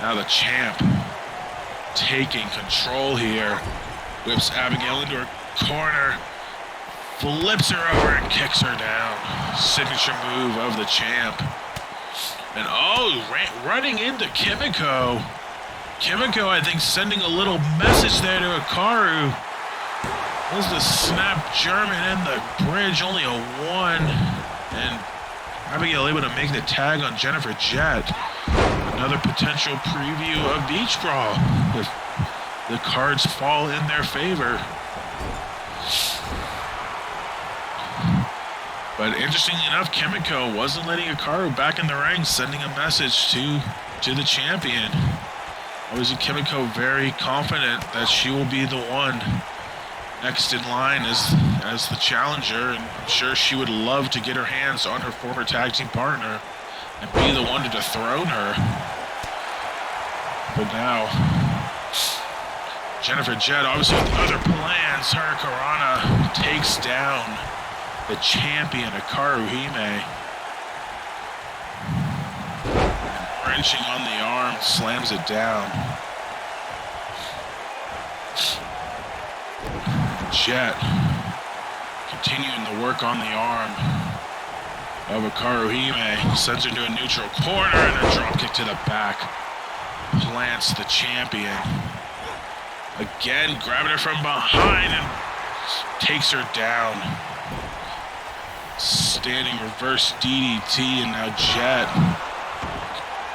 Now the champ taking control here, whips Abigail into her corner, flips her over and kicks her down. Signature move of the champ. And running into Kimiko. Kimiko, I think, sending a little message there to Hikaru. Was the snap German in the bridge, only a 1. And Abigail able to make the tag on Jennifer Jett. Another potential preview of Beach Brawl if the cards fall in their favor. But interestingly enough, Kimiko wasn't letting Hikaru back in the ring, sending a message to the champion. Obviously, Kimiko very confident that she will be the one next in line as the challenger, and I'm sure she would love to get her hands on her former tag team partner and be the one to dethrone her. But now, Jennifer Jett, obviously with other plans, Hurricanrana takes down the champion of Karuhime. Wrenching on the arm, slams it down. Jett continuing the work on the arm of Karuhime, sends her to a neutral corner and a dropkick to the back. Plants the champion. Again, grabbing her from behind and takes her down. Standing reverse DDT, and now Jett.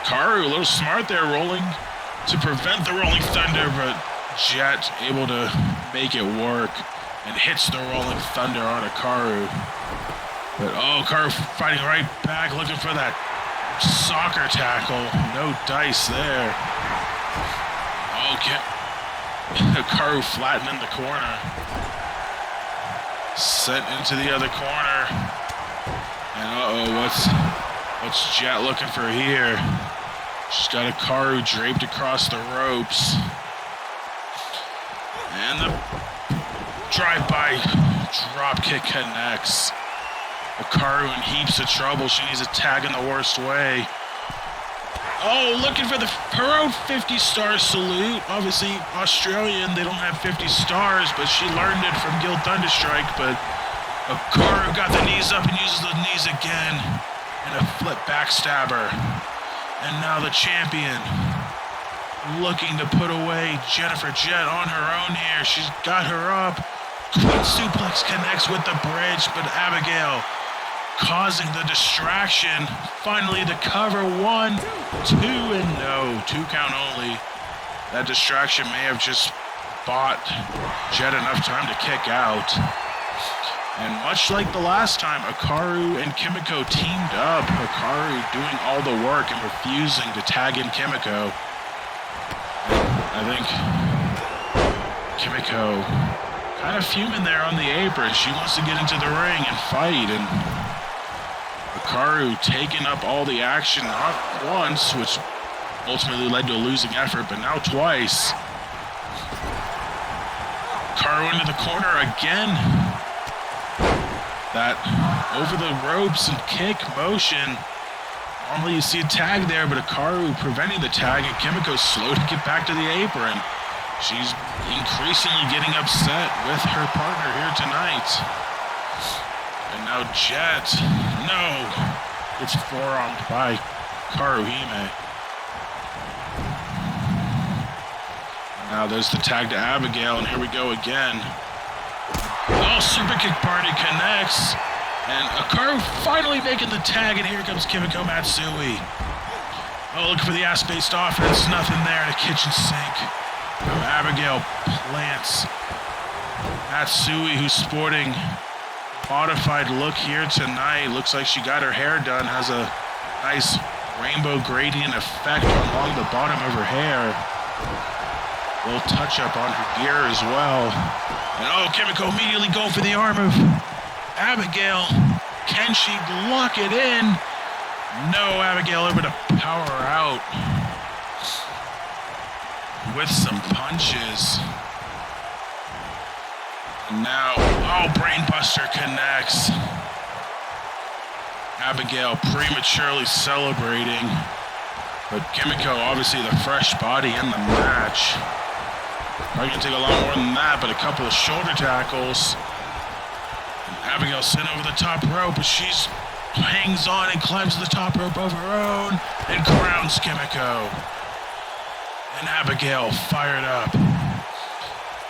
Karu a little smart there, rolling to prevent the Rolling Thunder, but Jett able to make it work and hits the Rolling Thunder on Hikaru. But Hikaru fighting right back, looking for that soccer tackle. No dice there. Okay. Hikaru flattened in the corner. Sent into the other corner. And what's Jett looking for here? She's got Hikaru draped across the ropes. And the drive-by dropkick connects. Hikaru in heaps of trouble. She needs a tag in the worst way. Oh, looking for her own 50-star salute. Obviously, Australian, they don't have 50 stars, but she learned it from Gil Thunderstrike. But Hikaru got the knees up and uses the knees again. And a flip backstabber. And now the champion looking to put away Jennifer Jett on her own here. She's got her up. Queen suplex connects with the bridge, but Abigail causing the distraction. Finally the cover, 1, 2, and no. 2 count only. That distraction may have just bought Jett enough time to kick out. And much like the last time, Hikaru and Kimiko teamed up. Hikaru doing all the work and refusing to tag in Kimiko. I think Kimiko kind of fuming there on the apron. She wants to get into the ring and fight, and Hikaru taking up all the action, not once, which ultimately led to a losing effort, but now twice. Hikaru into the corner again. That over the ropes and kick motion. Normally you see a tag there, but Hikaru preventing the tag, and Kimiko's slow to get back to the apron. She's increasingly getting upset with her partner here tonight. And now Jett, no, it's forearmed by Karuhime. Now there's the tag to Abigail, and here we go again. Oh, super kick party connects. And Hikaru finally making the tag, and here comes Kimiko Matsui. Oh, looking for the ass-based offense. Nothing there. The kitchen sink. Abigail plants Matsui, who's sporting modified look here tonight. Looks like she got her hair done. Has a nice rainbow gradient effect along the bottom of her hair. A little touch-up on her gear as well. And oh, Kimiko immediately going for the arm of Abigail. Can she lock it in? No, Abigail able to power her out with some punches. And now, oh, Brainbuster connects. Abigail prematurely celebrating. But Kimiko, obviously the fresh body in the match. Probably gonna take a lot more than that, but a couple of shoulder tackles. Abigail sent over the top rope, but she's hangs on and climbs to the top rope of her own and crowns Kimiko. And Abigail fired up.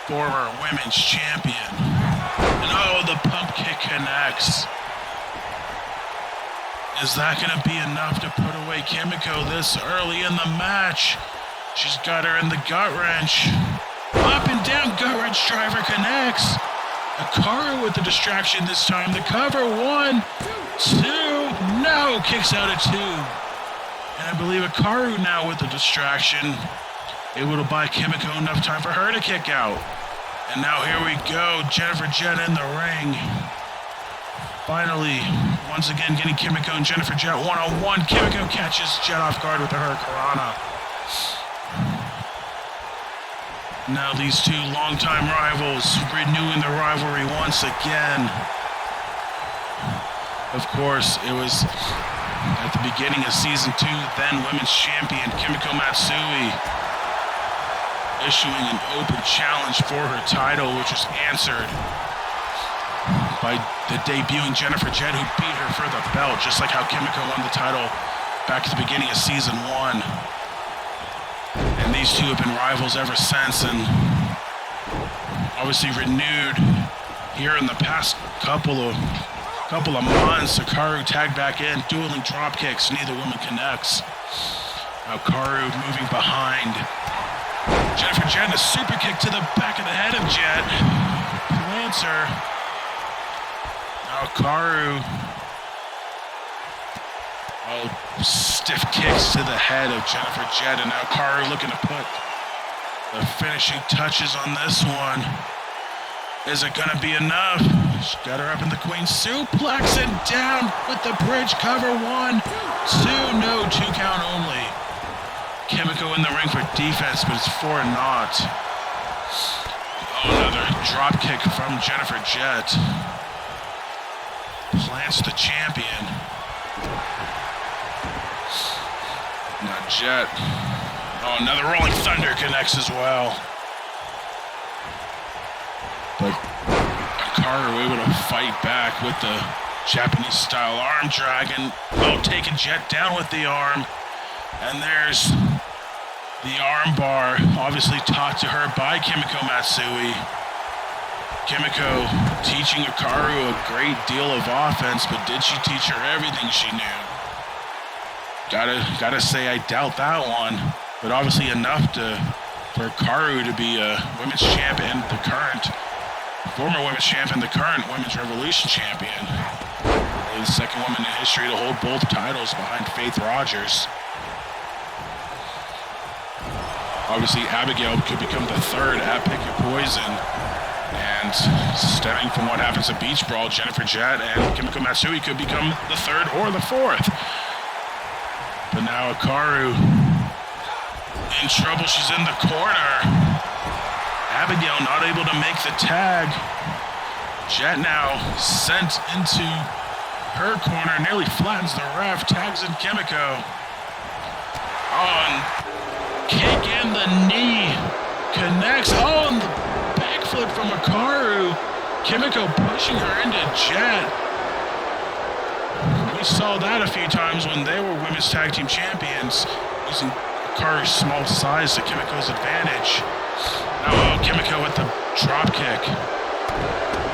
Former women's champion. And oh, the pump kick connects. Is that going to be enough to put away Kimiko this early in the match? She's got her in the gut wrench. Up and down gut wrench driver connects. Hikaru with the distraction this time. The cover, 1, 2, no, kicks out at 2. And I believe Hikaru now with the distraction, able to buy Kimiko enough time for her to kick out. And now here we go, Jennifer Jett in the ring. Finally, once again getting Kimiko and Jennifer Jett one-on-one. Kimiko catches Jett off guard with the Hurricanrana. Now these two longtime rivals renewing the rivalry once again. Of course, it was at the beginning of season 2, then women's champion Kimiko Matsui issuing an open challenge for her title, which was answered by the debuting Jennifer Jett, who beat her for the belt, just like how Kimiko won the title back at the beginning of season 1. And these two have been rivals ever since, and obviously renewed here in the past couple of months. Hikaru tagged back in, dueling drop kicks. Neither woman connects. Now Hikaru moving behind. Jennifer Jett, a super kick to the back of the head of Jett. Plants her. Now Hikaru. Oh, stiff kicks to the head of Jennifer Jett, and now Hikaru looking to put the finishing touches on this one. Is it gonna be enough? She got her up in the Queen suplex and down with the bridge cover. 1, 2, no, 2 count only. Kimiko in the ring for defense, but it's 4 not. Oh, another drop kick from Jennifer Jett. Plants the champion. Now Jet. Oh, another Rolling Thunder connects as well. But Hikaru able to fight back with the Japanese-style arm dragon. Oh, taking Jet down with the arm. And there's the arm bar, obviously taught to her by Kimiko Matsui. Kimiko teaching Hikaru a great deal of offense, but did she teach her everything she knew? Gotta say I doubt that one, but obviously enough for Hikaru to be a women's champion, the current former women's champion, the current women's revolution champion. The second woman in history to hold both titles behind Faith Rogers. Obviously, Abigail could become the third at Pick Your Poison. And stemming from what happens at Beach Brawl, Jennifer Jett and Kimiko Matsui could become the third or the fourth. But now Hikaru in trouble. She's in the corner. Abigail not able to make the tag. Jett now sent into her corner, nearly flattens the ref, tags in Kimiko. Oh, and kick in the knee, connects. Oh, and the backflip from Hikaru. Kimiko pushing her into Jett. We saw that a few times when they were women's tag team champions, using Hikaru's small size to Kimiko's advantage. Now, Kimiko with the drop kick.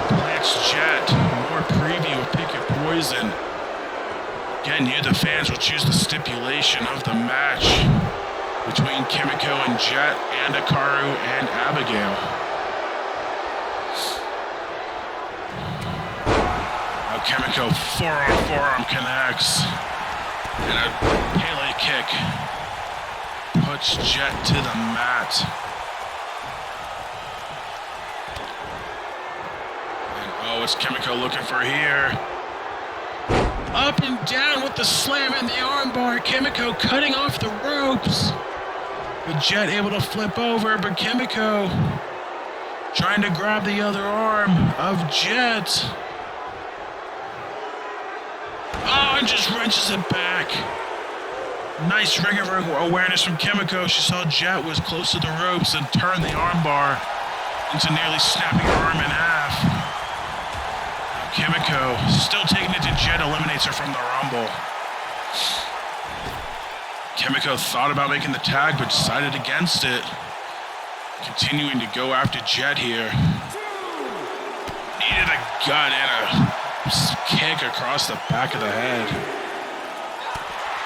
Plants Jett. More preview of Pick Your Poison. Again, you, the fans, will choose the stipulation of the match between Kimiko and Jett and Hikaru and Abigail. Now Kimiko forearm connects. And a Pele kick puts Jett to the mat. Oh, what's Kimiko looking for here? Up and down with the slam in the armbar. Kimiko cutting off the ropes. But Jett able to flip over, but Kimiko trying to grab the other arm of Jett. Oh, and just wrenches it back. Nice ring of awareness from Kimiko. She saw Jett was close to the ropes and turned the armbar into nearly snapping her arm in half. Kimiko, still taking it to Jett, eliminates her from the Rumble. Kimiko thought about making the tag, but decided against it. Continuing to go after Jett here. Needed a gut and a kick across the back of the head.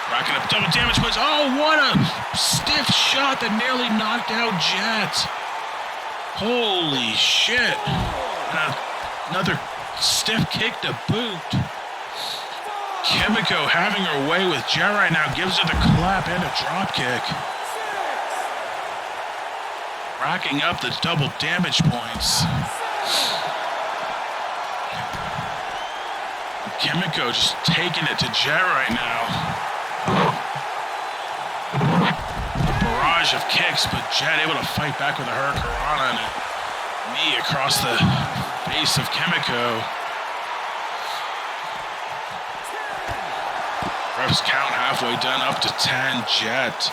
Racking up double damage points. Oh, what a stiff shot that nearly knocked out Jett. Holy shit. And another stiff kick to boot. Kimiko having her way with Jett right now, gives her the clap and a drop kick. Racking up the double damage points. Kimiko just taking it to Jett right now. A barrage of kicks, but Jett able to fight back with a Hurricanrana and a knee across the face of Kimiko. Refs count halfway done, up to 10, Jett.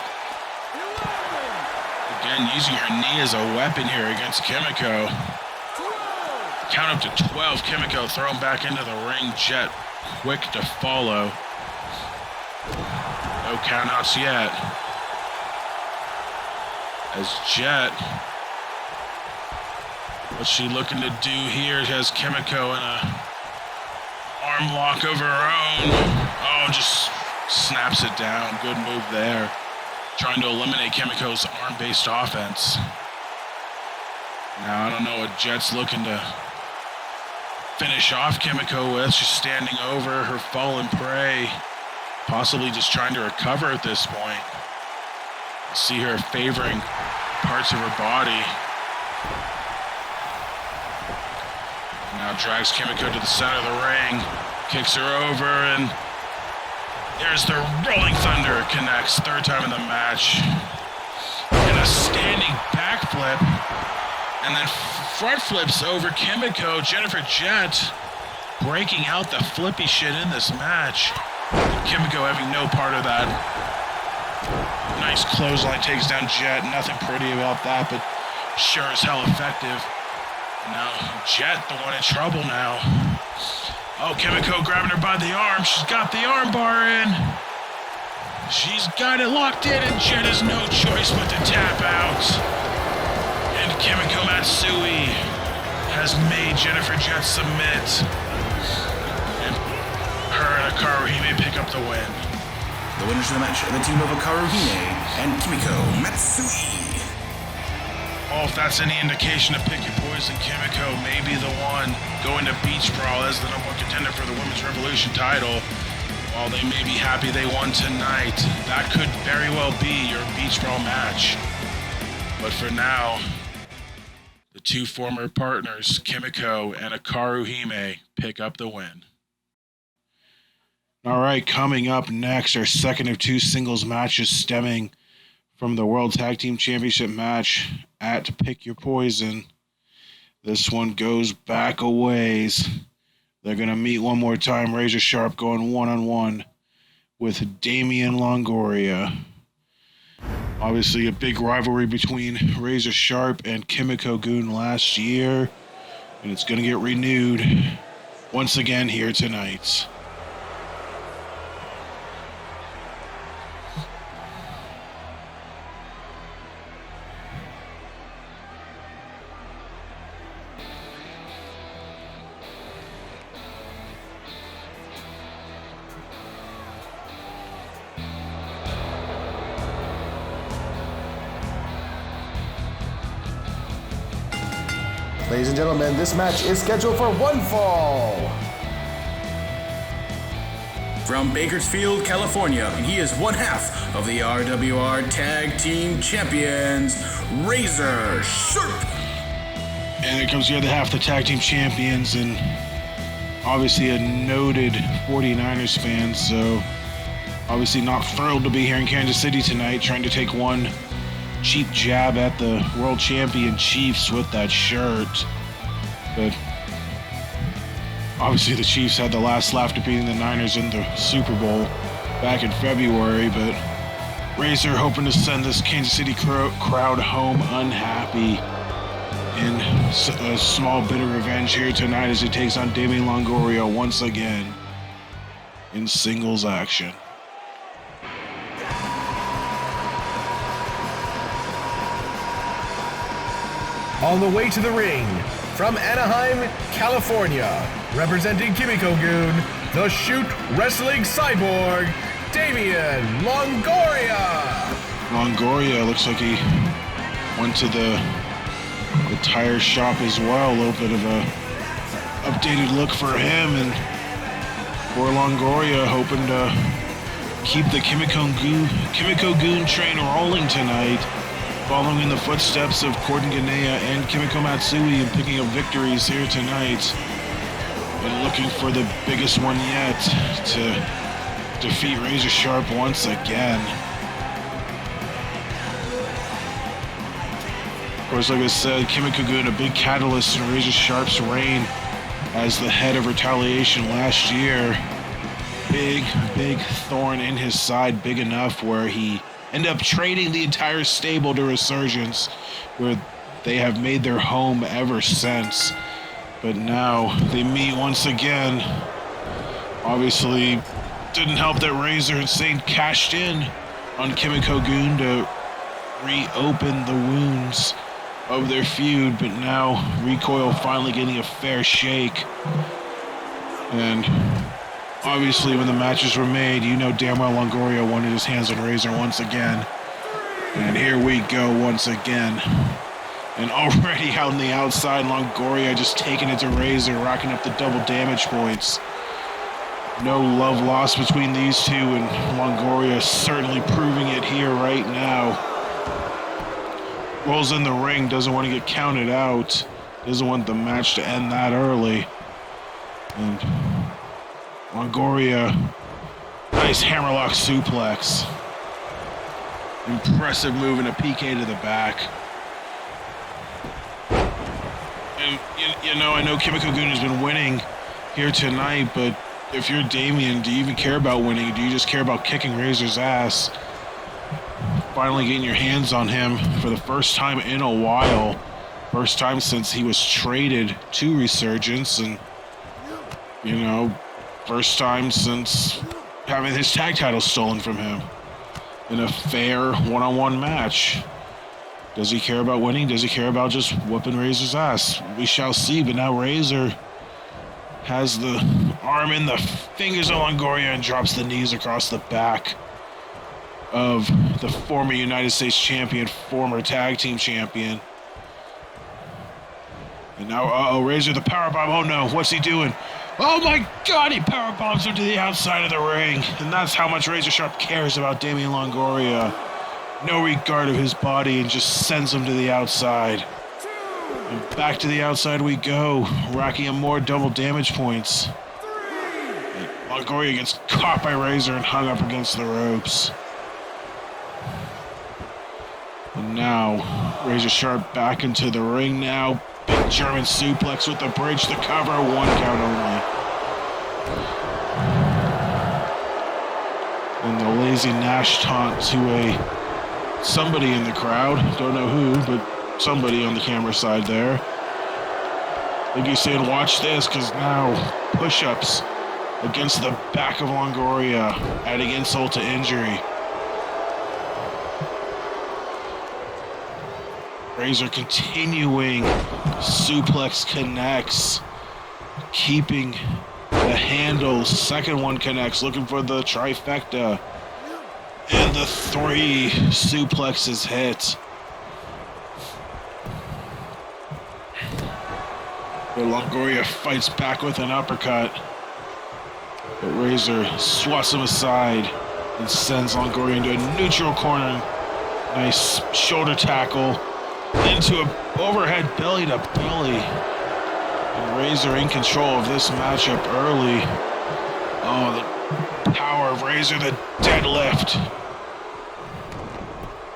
Again, using her knee as a weapon here against Kimiko. Count up to 12, Kimiko thrown back into the ring, Jett quick to follow. No countouts yet. As Jett, what's she looking to do here? She has Kimiko in a arm lock over her own. Oh, just snaps it down. Good move there. Trying to eliminate Kimiko's arm-based offense. Now, I don't know what Jett's looking to finish off Kimiko with. She's standing over her fallen prey. Possibly just trying to recover at this point. See her favoring parts of her body. Now drags Kimiko to the center of the ring. Kicks her over, and there's the Rolling Thunder, connects, third time in the match. And a standing backflip, and then front flips over Kimiko. Jennifer Jett breaking out the flippy shit in this match. Kimiko having no part of that. Nice clothesline, takes down Jet. Nothing pretty about that, but sure as hell effective. Now, Jet, the one in trouble now. Oh, Kimiko grabbing her by the arm. She's got the arm bar in. She's got it locked in, and Jet has no choice but to tap out. And Kimiko Matsui has made Jennifer Jet submit. And her and Hikaru Hime pick up the win. The winners of the match are the team of Hikaru Hime and Kimiko Matsui. Oh, if that's any indication of Pick Your Poison, Kimiko may be the one going to Beach Brawl as the #1 contender for the Women's Revolution title. While they may be happy they won tonight, that could very well be your Beach Brawl match. But for now, the two former partners, Kimiko and Hikaru Hime, pick up the win. All right, coming up next, our second of two singles matches stemming from the World Tag Team Championship match at Pick Your Poison. This one goes back a ways. They're going to meet one more time. Razor Sharp going one-on-one with Damian Longoria. Obviously a big rivalry between Razor Sharp and Kimiko Gun last year, and it's going to get renewed once again here tonight. Ladies and gentlemen, this match is scheduled for one fall. From Bakersfield, California, and he is one half of the RWR Tag Team Champions, Razor Sharp. And here comes the other half, the Tag Team Champions, and obviously a noted 49ers fan, so obviously not thrilled to be here in Kansas City tonight, trying to take one cheap jab at the world champion Chiefs with that shirt. But obviously the Chiefs had the last laugh to beating the Niners in the Super Bowl back in February, but Razor hoping to send this Kansas City crowd home unhappy in a small bit of revenge here tonight as he takes on Damian Longoria once again in singles action. On the way to the ring, from Anaheim, California, representing Kimiko Gun, the Shoot Wrestling Cyborg, Damian Longoria. Longoria looks like he went to the tire shop as well. A little bit of a updated look for him, and for Longoria hoping to keep the Kimiko Gun train rolling tonight, following in the footsteps of Corden Ganea and Kimiko Matsui and picking up victories here tonight, and looking for the biggest one yet to defeat Razor Sharp once again. Of course, like I said, Kimiko Gun, a big catalyst in Razor Sharp's reign as the head of Retaliation last year. Big thorn in his side, big enough where he ended up trading the entire stable to Resurgence, where they have made their home ever since. But now they meet once again. Obviously, didn't help that Razor and Saint cashed in on Kimiko Gun to reopen the wounds of their feud, but now Recoil finally getting a fair shake. And obviously, when the matches were made, you know damn well Longoria wanted his hands on Razor once again. And here we go once again. And already out on the outside, Longoria just taking it to Razor, racking up the double damage points. No love lost between these two, and Longoria certainly proving it here right now. Rolls in the ring, doesn't want to get counted out. Doesn't want the match to end that early. And Longoria, nice hammerlock suplex. Impressive move and a PK to the back. And, you know, I know Kimiko Gun has been winning here tonight, but if you're Damian, do you even care about winning? Do you just care about kicking Razor's ass? finally getting your hands on him for the first time in a while. First time since he was traded to Resurgence, and, you know, first time since having his tag title stolen from him in a fair one-on-one match. Does he care about winning? Does he care about just whooping Razor's ass? We shall see, but now Razor has the arm in the fingers of Longoria and drops the knees across the back of the former United States champion, former tag team champion. And now, Razor, the powerbomb. Oh no, what's he doing? Oh my God, he powerbombs him to the outside of the ring. And that's how much Razor Sharp cares about Damian Longoria. No regard of his body, and just sends him to the outside. And back to the outside we go, racking up more double damage points. And Longoria gets caught by Razor and hung up against the ropes. And now, Razor Sharp back into the ring now. Big German suplex with the bridge, the cover, 1 count only. And the lazy Nash taunt to somebody in the crowd. Don't know who, but somebody on the camera side there. I think he's saying, watch this, because now push-ups against the back of Longoria, adding insult to injury. Razor continuing, suplex connects, keeping the handles, second one connects, looking for the trifecta, and the 3 suplexes hit. But Longoria fights back with an uppercut, but Razor swats him aside and sends Longoria into a neutral corner. Nice shoulder tackle. Into an overhead belly to belly. And Razor in control of this matchup early. Oh, the power of Razor, the deadlift.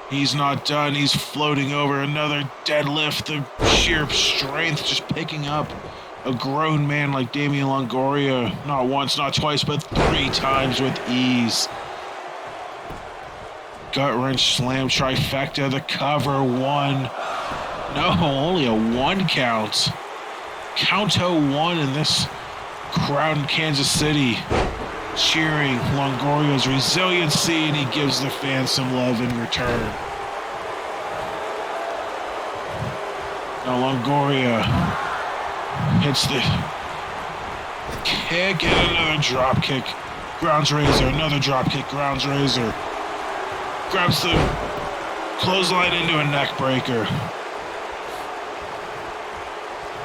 He's not done. He's floating over another deadlift. The sheer strength just picking up a grown man like Damian Longoria. Not once, not twice, but 3 times with ease. Gut wrench slam trifecta, the cover, 1. No, only a 1 count. Counto 1 in this crowd in Kansas City, cheering Longoria's resiliency, and he gives the fans some love in return. Now Longoria hits the kick and another drop kick. Grounds Razor, another drop kick, grounds Razor. Grabs the clothesline into a neck breaker.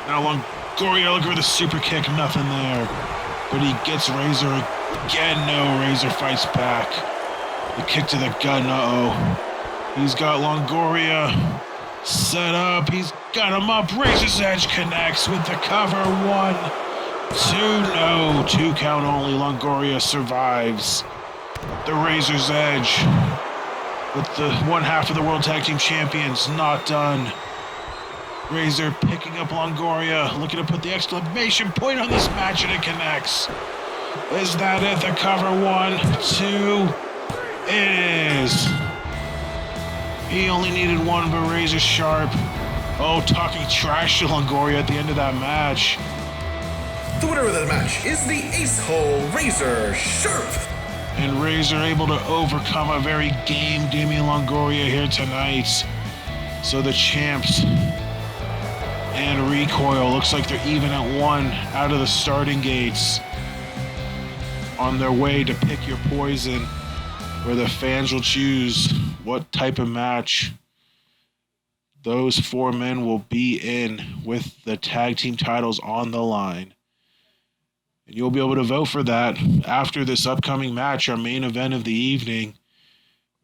Now Longoria looking for the super kick, nothing there. But he gets Razor again. No, Razor fights back. The kick to the gut, He's got Longoria set up. He's got him up. Razor's Edge connects with the cover. 1, 2, no. 2 count only. Longoria survives. The Razor's Edge. With the 1/2 of the World Tag Team Champions not done. Razor picking up Longoria, looking to put the exclamation point on this match, and it connects. Is that it? The cover, 1, 2. It is. He only needed 1, but Razor Sharp. Oh, talking trash to Longoria at the end of that match. The winner of that match is the Ace-Hole Razor Sharp. And Razor able to overcome a very game Damian Longoria here tonight. So the champs and Recoil looks like they're even at 1 out of the starting gates. On their way to pick your poison, where the fans will choose what type of match those 4 men will be in with the tag team titles on the line. And you'll be able to vote for that after this upcoming match, our main event of the evening.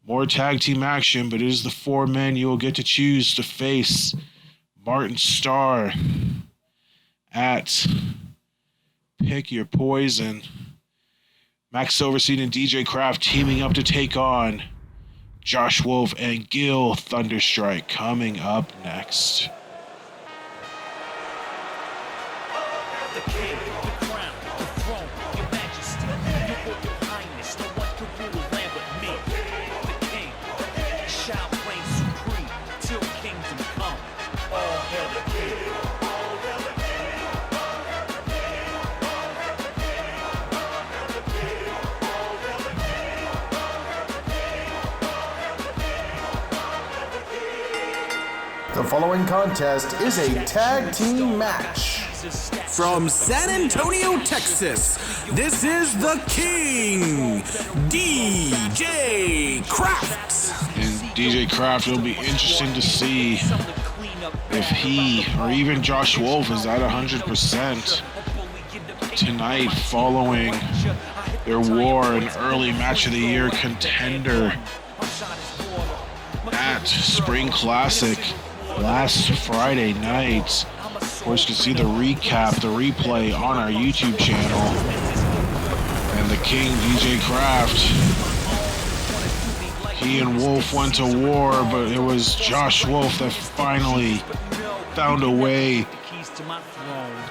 More tag team action, but it is the 4 men you will get to choose to face Martin Starr at Pick Your Poison. Max Silverstein and DJ Kraft teaming up to take on Josh Wolf and Gil Thunderstrike coming up next. The king, the crown, the throne, your majesty, your royal highness, no one can rule the land but me. The king, The following contest is a tag team match. From San Antonio, Texas, this is the King, DJ Kraft. And DJ Kraft, it'll be interesting to see if he or even Josh Wolf is at 100% tonight following their war and early match of the year contender at Spring Classic last Friday night. Of course, you can see the recap, the replay on our YouTube channel. And the King, DJ Kraft, he and Wolf went to war, but it was Josh Wolf that finally found a way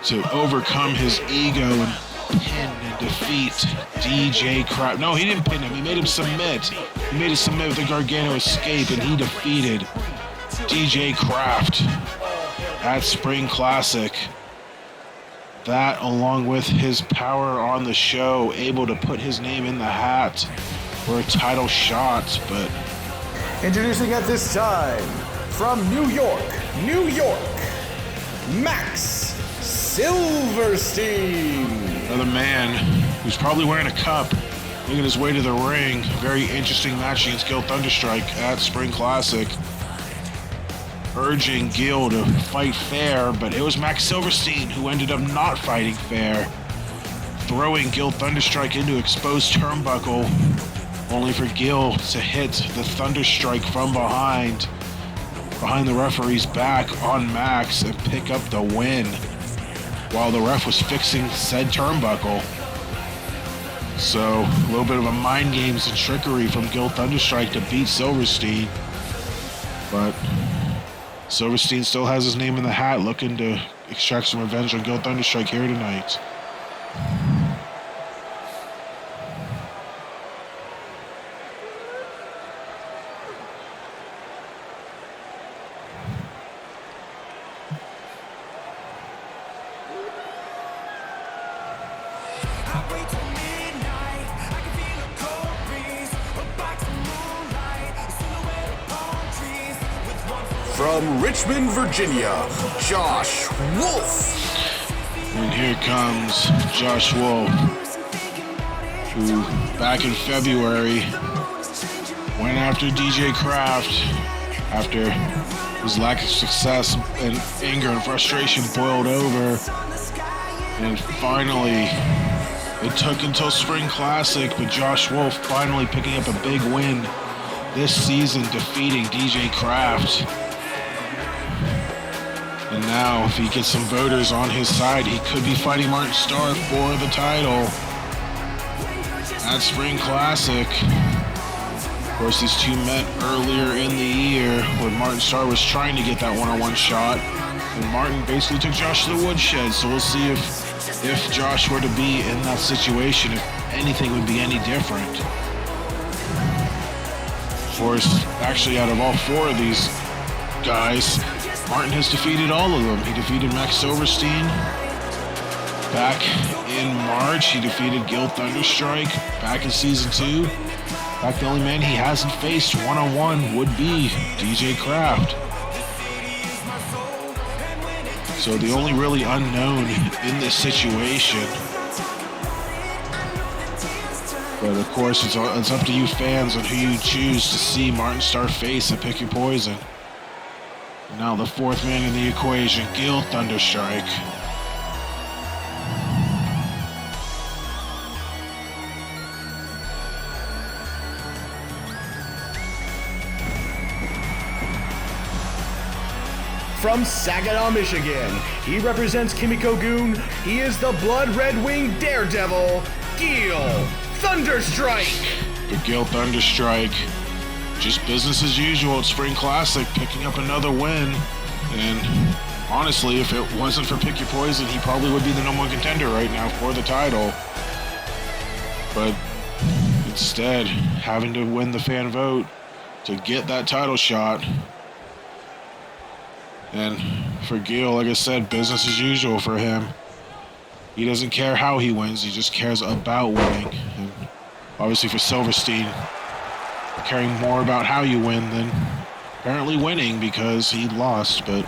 to overcome his ego and pin and defeat DJ Kraft. No, he didn't pin him. He made him submit. He made him submit with the Gargano escape, and he defeated DJ Kraft at Spring Classic. That, along with his power on the show, able to put his name in the hat for a title shot. But Introducing at this time, from New York, New York, Max Silverstein. another man who's probably wearing a cup, making his way to the ring. Very interesting match against Gil Thunderstrike at Spring Classic. Urging Gil to fight fair, but it was Max Silverstein who ended up not fighting fair, throwing Gil Thunderstrike into exposed turnbuckle, only for Gil to hit the Thunderstrike from behind the referee's back on Max and pick up the win while the ref was fixing said turnbuckle. So, a little bit of a mind games and trickery from Gil Thunderstrike to beat Silverstein, but Silverstein still has his name in the hat, looking to extract some revenge on Gil Thunderstrike here tonight. From Richmond, Virginia, Josh Wolf. And here comes Josh Wolf, who back in February went after DJ Kraft after his lack of success and anger and frustration boiled over. And finally, it took until Spring Classic, but Josh Wolf finally picking up a big win this season, defeating DJ Kraft. And now, if he gets some voters on his side, he could be fighting Martin Starr for the title at Spring Classic. Of course, these two met earlier in the year when Martin Starr was trying to get that one-on-one shot, and Martin basically took Josh to the woodshed. So we'll see if Josh were to be in that situation, if anything would be any different. Of course, actually, out of all four of these guys, Martin has defeated all of them. He defeated Max Silverstein back in March. He defeated Gil Thunderstrike back in Season 2. In fact, the only man he hasn't faced one-on-one would be DJ Kraft. So the only really unknown in this situation. But of course, it's up to you fans on who you choose to see Martin Starr face and pick your poison. Now the fourth man in the equation, Gil Thunderstrike. From Saginaw, Michigan, he represents Kimiko Goon. He is the Blood Red Wing Daredevil, Gil Thunderstrike. But Gil Thunderstrike, just business as usual at Spring Classic, picking up another win. And honestly, if it wasn't for Pick Your Poison, he probably would be the #1 contender right now for the title. But instead, having to win the fan vote to get that title shot. And for Gil, like I said, business as usual for him. He doesn't care how he wins, he just cares about winning. And obviously for Silverstein, caring more about how you win than apparently winning because he lost. But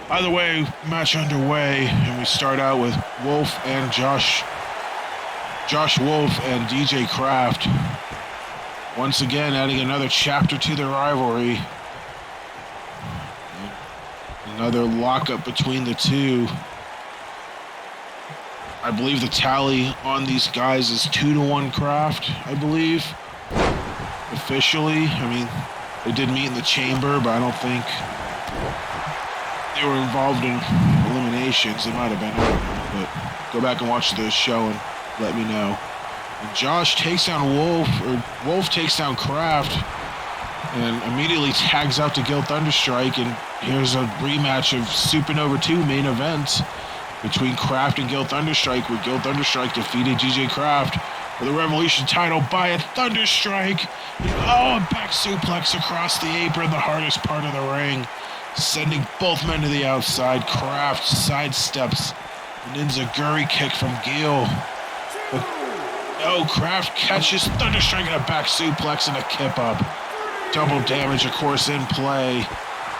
either way, match underway, and we start out with Wolf and Josh Wolf and DJ Kraft. Once again, adding another chapter to their rivalry. Another lockup between the two. I believe the tally on these guys is 2-1 Kraft, I believe. Officially. I mean, they did meet in the chamber, but I don't think they were involved in eliminations. They might have been, I don't know. But go back and watch the show and let me know. And Josh takes down Wolf, or Wolf takes down Kraft, and immediately tags out to Gil Thunderstrike. And here's a rematch of Supernova 2 main event between Kraft and Gil Thunderstrike, where Gil Thunderstrike defeated DJ Kraft for the Revolution title by a Thunderstrike. And, a back suplex across the apron, the hardest part of the ring, sending both men to the outside. Kraft sidesteps an enziguri kick from Gil. Kraft catches Thunderstrike in a back suplex and a kip up. Double damage, of course, in play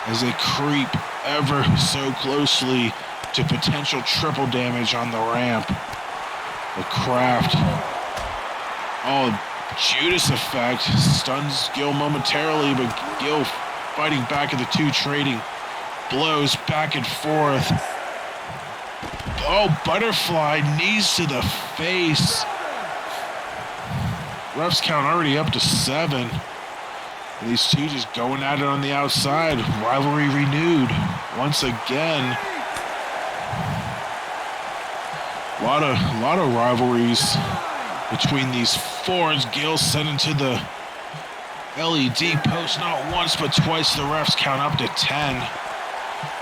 as they creep ever so closely to potential triple damage on the ramp. But Kraft, Judas effect, stuns Gil momentarily, but Gil fighting back at the two, trading blows back and forth. Butterfly, knees to the face. Refs count already up to 7. And these two just going at it on the outside. Rivalry renewed once again. A lot of rivalries between these fours. Gil sent into the LED post not once but twice. The refs count up to 10.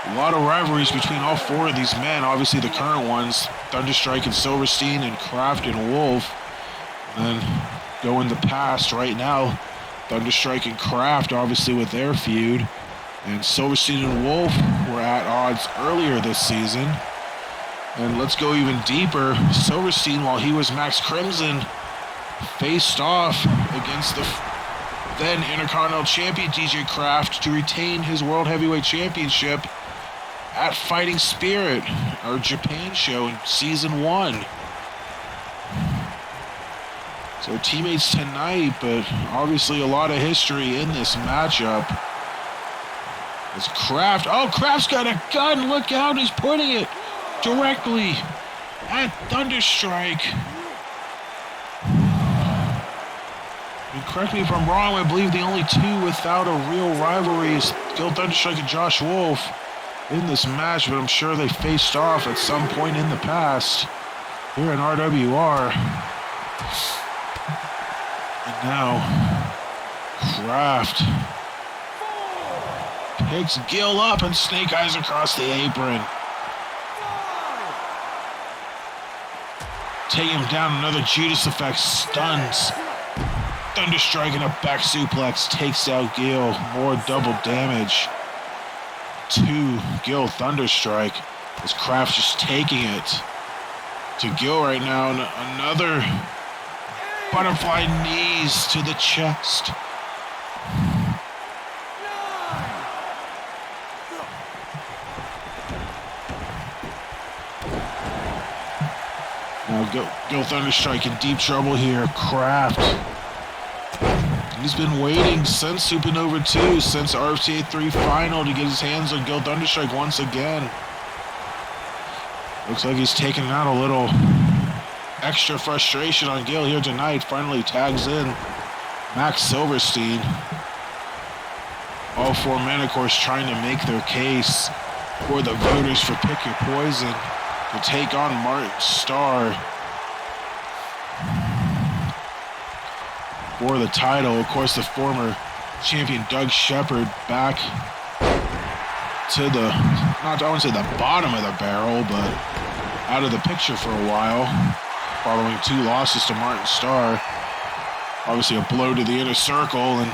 A lot of rivalries between all 4 of these men. Obviously the current ones, Thunderstrike and Silverstein, and Kraft and Wolf. And then go in the past right now, Thunderstrike and Kraft obviously with their feud. And Silverstein and Wolf were at odds earlier this season. And let's go even deeper. Silverstein, while he was Max Crimson, faced off against the then Intercontinental Champion DJ Kraft to retain his World Heavyweight Championship at Fighting Spirit, our Japan show in Season 1. So teammates tonight, but obviously a lot of history in this matchup. It's Kraft. Kraft's got a gun. Look out, he's putting it directly at Thunderstrike. And correct me if I'm wrong, I believe the only 2 without a real rivalry is Gil Thunderstrike and Josh Wolf in this match, but I'm sure they faced off at some point in the past here in RWR. And now, Kraft picks Gil up and snake eyes across the apron. Take him down, another Judas effect, stuns. Thunderstrike and a back suplex takes out Gil. More double damage to Gil Thunderstrike as Kraft just taking it to Gil right now. And another butterfly knees to the chest. Now Gil Thunderstrike in deep trouble here. Kraft, he's been waiting since Supernova 2, since RFCA 3 final, to get his hands on Gil Thunderstrike once again. Looks like he's taking out a little extra frustration on Gil here tonight. Finally tags in Max Silverstein. All 4 men, of course, trying to make their case for the voters for Pick Your Poison to take on Martin Starr for the title. Of course, the former champion Doug Shepard back to the, not I wouldn't say the bottom of the barrel, but out of the picture for a while, following 2 losses to Martin Starr. Obviously a blow to the inner circle, and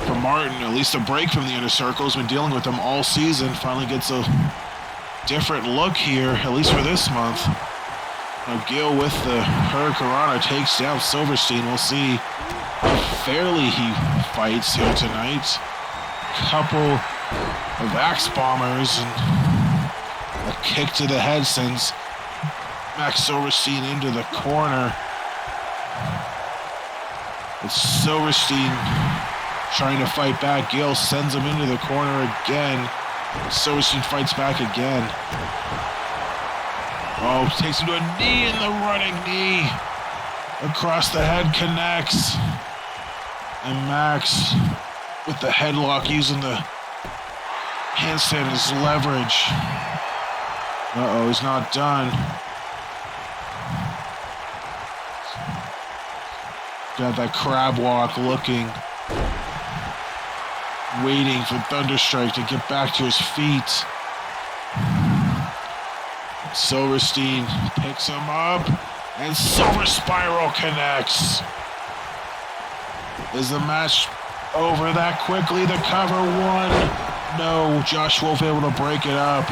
for Martin, at least a break from the inner circle. Has been dealing with them all season. Finally gets a different look here, at least for this month. Now Gil with the Hurricanrana takes down Silverstein. We'll see how fairly he fights here tonight. couple of axe bombers, and a kick to the head sends Max Silverstein into the corner. It's Silverstein trying to fight back. Gill sends him into the corner again. Silverstein fights back again. Oh, takes him to a knee, and the running knee across the head connects. And Max with the headlock using the handstand as leverage. Uh-oh, he's not done. Got that crab walk looking, waiting for Thunderstrike to get back to his feet. Silverstein picks him up, and Silver Spiral connects. Is the match over that quickly? The cover one. No, Josh Wolf able to break it up.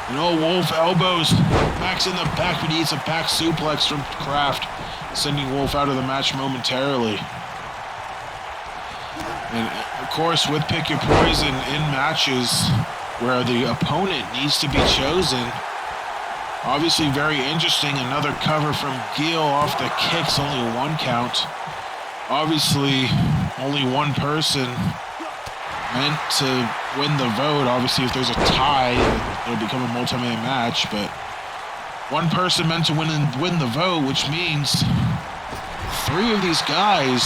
And Wolf elbows Max in the back, but he eats a back suplex from Kraft, sending Wolf out of the match momentarily. And of course, with Pick Your Poison in matches where the opponent needs to be chosen, obviously very interesting. Another cover from Gill off the kicks, only a 1 count. Obviously, only one person meant to win the vote. Obviously, if there's a tie, it'll become a multi-man match, but one person meant to win the vote, which means 3 of these guys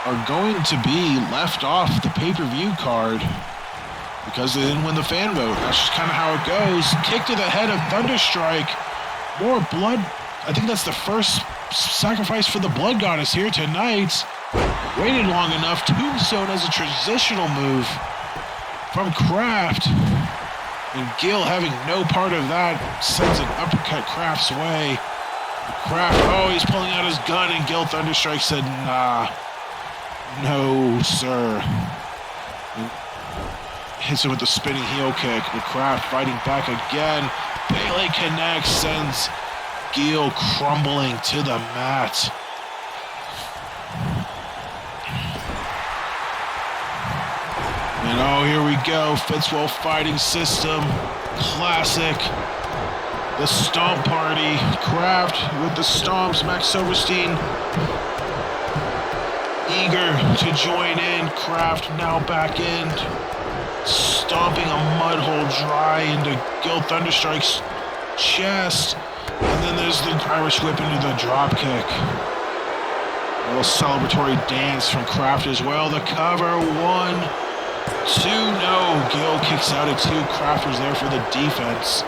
are going to be left off the pay-per-view card because they didn't win the fan vote. That's just kind of how it goes. Kick to the head of Thunderstrike. More blood. I think that's the first sacrifice for the Blood Goddess here tonight. Waited long enough. Tombstone as a transitional move from Kraft. And Gill, having no part of that, sends an uppercut Kraft's way. Kraft, he's pulling out his gun, and Gill Thunderstrike said, nah. No, sir. And hits him with the spinning heel kick. But Kraft fighting back again. Bailey connects, sends Gill crumbling to the mat. And here we go. Fitzwell Fighting System. Classic. The Stomp Party. Kraft with the stomps. Max Silverstein eager to join in. Kraft now back in. Stomping a mud hole dry into Gill Thunderstrike's chest. And then there's the Irish whip into the drop kick. A little celebratory dance from Kraft as well. The cover, 1, 2, no. Gill kicks out at 2. Kraft was there for the defense.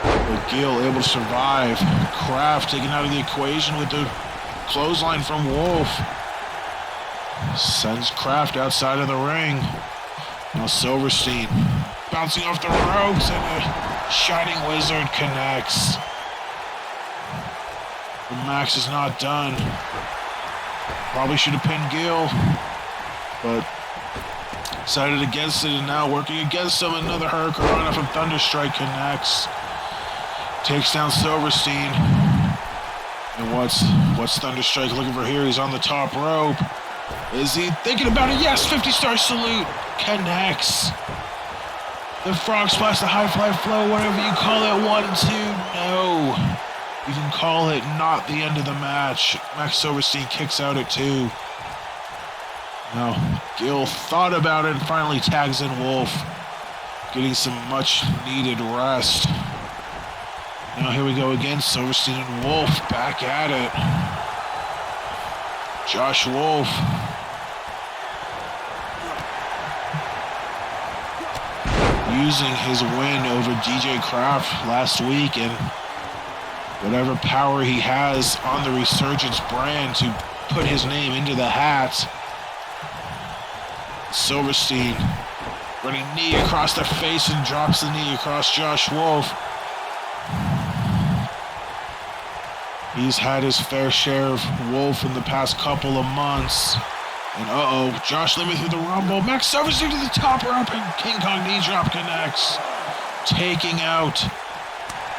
But Gill able to survive. Kraft taken out of the equation with the clothesline from Wolf. Sends Kraft outside of the ring. Now Silverstein bouncing off the ropes, and the Shining Wizard connects. But Max is not done. Probably should have pinned Gill, but decided against it, and now working against him. Another Hurricanrana from Thunderstrike connects. Takes down Silverstein. And what's Thunderstrike looking for here? He's on the top rope. Is he thinking about it? Yes, 50-star salute. Connects. The frog splash, the high fly flow, whatever you call it. 1, 2, no. You can call it not the end of the match. Max Silverstein kicks out at 2. Now, Gill thought about it and finally tags in Wolf, getting some much-needed rest. Now here we go again, Silverstein and Wolf back at it. Josh Wolf. Using his win over DJ Kraft last week and whatever power he has on the Resurgence brand to put his name into the hat. Silverstein running knee across the face and drops the knee across Josh Wolf. He's had his fair share of Wolf in the past couple of months. And Josh Limit through the Rumble. Max Silverstein to the top rope, and King Kong knee drop connects. Taking out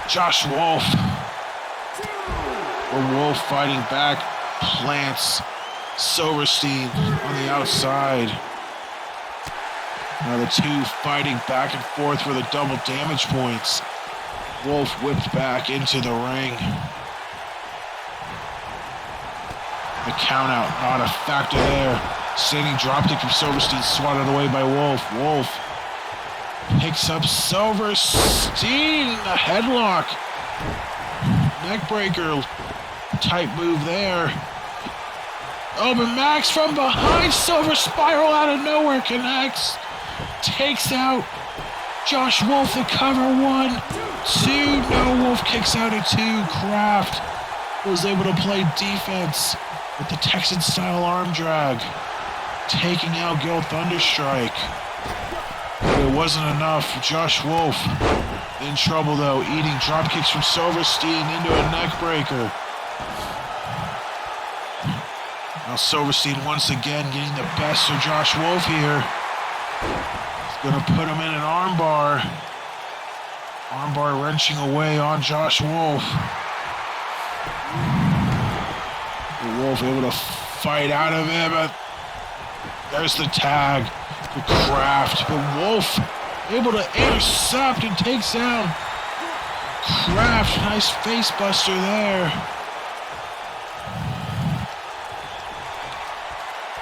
Josh Wolf. Wolf fighting back, plants Silverstein on the outside. Now the two fighting back and forth for the double damage points. Wolf whipped back into the ring. The count out, not a factor there. Standing dropkick from Silverstein, swatted away by Wolf. Wolf picks up Silverstein, a headlock. Neckbreaker type move there. Open Max from behind, Silver spiral out of nowhere, connects. Takes out Josh Wolf, the cover, 1, 2, no, Wolf kicks out at 2. Kraft was able to play defense with the Texan-style arm drag, taking out Gil Thunderstrike. But it wasn't enough. Josh Wolf in trouble though, eating drop kicks from Silverstein into a neck breaker. Now Silverstein once again getting the best of Josh Wolf here. He's gonna put him in an armbar. Armbar wrenching away on Josh Wolf. Wolf able to fight out of it, but there's the tag for Kraft. But Wolf able to intercept and takes down Kraft. Nice face buster there.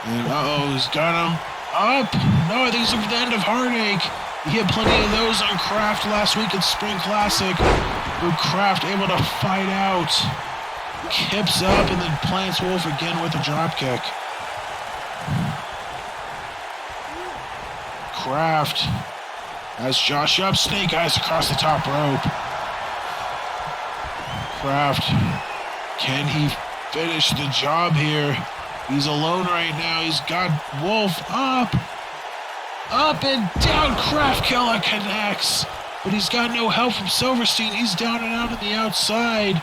And he's got him up. No, I think it's the end of Heartache. He had plenty of those on Kraft last week at Spring Classic. But Kraft able to fight out. Kips up and then plants Wolf again with a dropkick. Kraft has Josh up, snake eyes across the top rope. Kraft, can he finish the job here? He's alone right now. He's got Wolf up and down. Kraft killer connects, but he's got no help from Silverstein. He's down and out on the outside.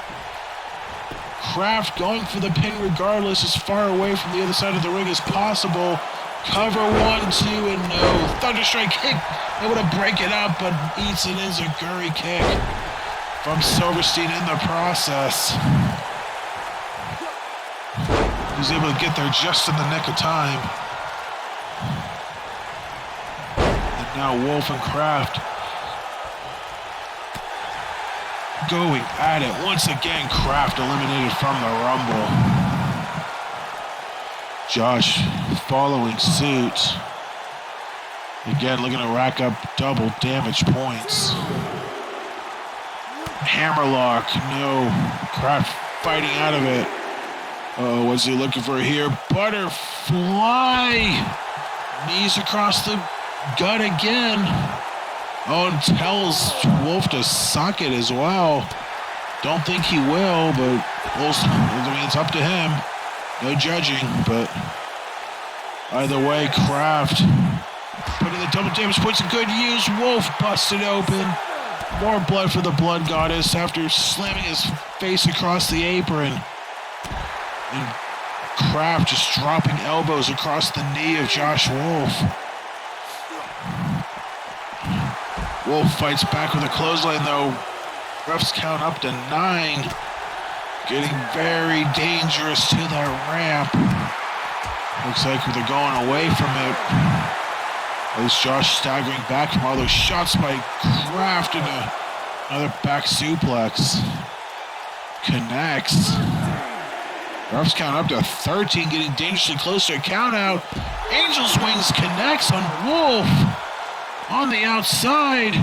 Kraft going for the pin regardless, as far away from the other side of the ring as possible. Cover 1, 2, and no. Thunderstrike kick, able to break it up, but eats it as a Guri kick from Silverstein in the process. He's able to get there just in the nick of time. And now Wolf and Kraft going at it. Once again, Kraft eliminated from the Rumble. Josh following suit. Again, looking to rack up double damage points. Hammerlock, no. Kraft fighting out of it. Oh, what's he looking for here? Butterfly! Knees across the gut again. Oh, and tells Wolf to suck it as well. Don't think he will, but it's up to him. No judging, but either way, Kraft putting the double damage points in good use. Wolf busted open. More blood for the Blood Goddess after slamming his face across the apron. And Kraft just dropping elbows across the knee of Josh Wolf. Wolf fights back with a clothesline though. Refs count up to 9. Getting very dangerous to that ramp. Looks like they're going away from it. As Josh staggering back from all those shots by Kraft and another back suplex. Connects. Refs count up to 13, getting dangerously close to a count out. Angel's Wings connects on Wolf on the outside.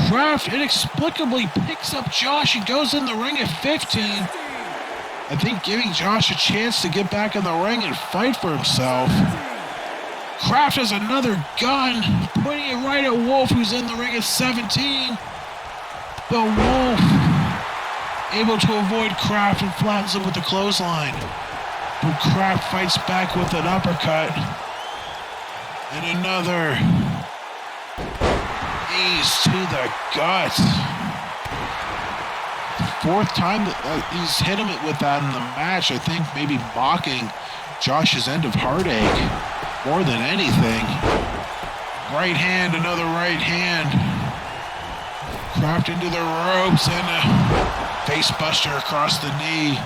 Kraft inexplicably picks up Josh and goes in the ring at 15. I think giving Josh a chance to get back in the ring and fight for himself. Kraft has another gun, pointing it right at Wolf, who's in the ring at 17. But Wolf able to avoid Kraft and flattens him with the clothesline. But Kraft fights back with an uppercut. And another knees to the gut. Fourth time that he's hit him with that in the match. I think maybe mocking Josh's end of Heartache more than anything. Right hand, another right hand. Kraft into the ropes and a face buster across the knee.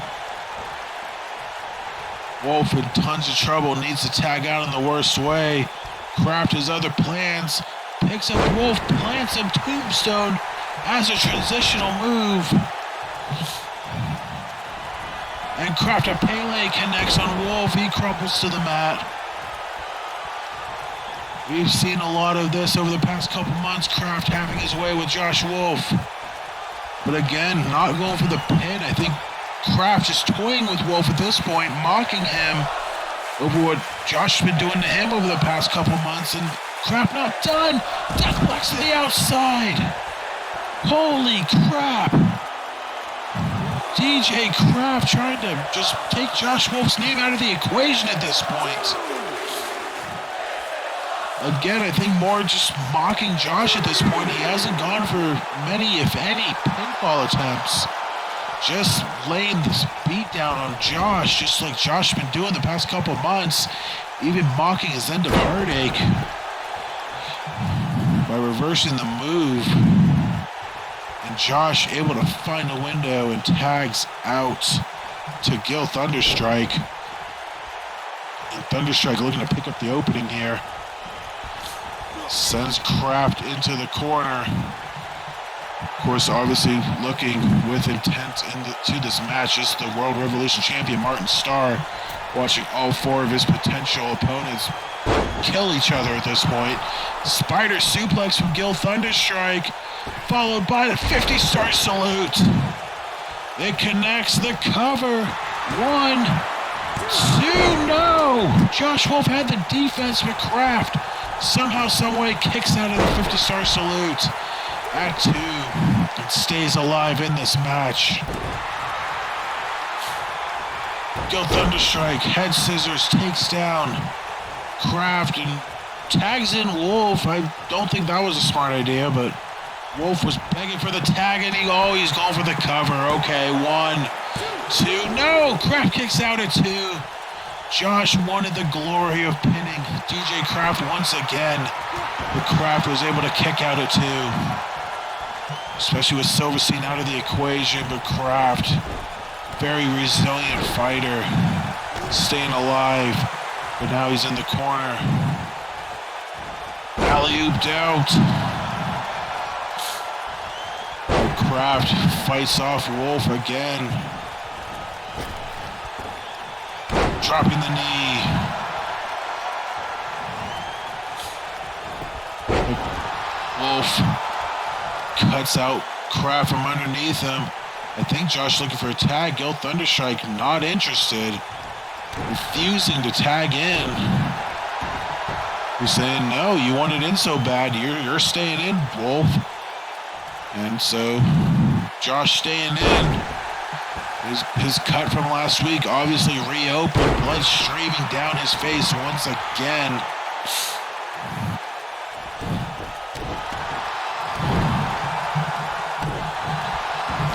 Wolf in tons of trouble, needs to tag out in the worst way. Kraft has other plans. Picks up Wolf, plants him tombstone as a transitional move. And Kraft a Pele connects on Wolf. He crumples to the mat. We've seen a lot of this over the past couple months. Kraft having his way with Josh Wolf. But again, not going for the pin. I think Kraft just toying with Wolf at this point, mocking him over what Josh has been doing to him over the past couple months. And Kraft not done. Deathplex to the outside. Holy crap. DJ Kraft trying to just take Josh Wolf's name out of the equation at this point. Again, I think more just mocking Josh at this point. He hasn't gone for many, if any, pinfall attempts. Just laying this beat down on Josh, just like Josh has been doing the past couple months, even mocking his end of heartache by reversing the move. And Josh able to find a window and tags out to Gil Thunderstrike. And Thunderstrike looking to pick up the opening here. Sends Kraft into the corner. Of course, obviously looking with intent into this match is the World Revolution Champion Martin Starr, watching all four of his potential opponents kill each other at this point. Spider suplex from Gil Thunderstrike, followed by the 50-star salute. It connects the cover. 1, 2, no! Josh Wolf had the defense, but Kraft somehow, someway kicks out of the 50-star salute at 2 and stays alive in this match. Gil Thunderstrike, head scissors, takes down Kraft and tags in Wolf. I don't think that was a smart idea, but Wolf was begging for the tag and he's going for the cover. Okay, 1, 2, no! Kraft kicks out at 2. Josh wanted the glory of pinning DJ Kraft once again, but Kraft was able to kick out at 2, especially with Silverstein out of the equation. But Kraft, very resilient fighter, staying alive, but now he's in the corner. Alley-ooped out. But Kraft fights off Wolf again. Dropping the knee. Wolf cuts out Kraft from underneath him. I think Josh looking for a tag. Gil Thunderstrike not interested. Refusing to tag in. He's saying, no, you want it in so bad. You're staying in, Wolf. And so Josh staying in. His cut from last week obviously reopened, blood streaming down his face once again.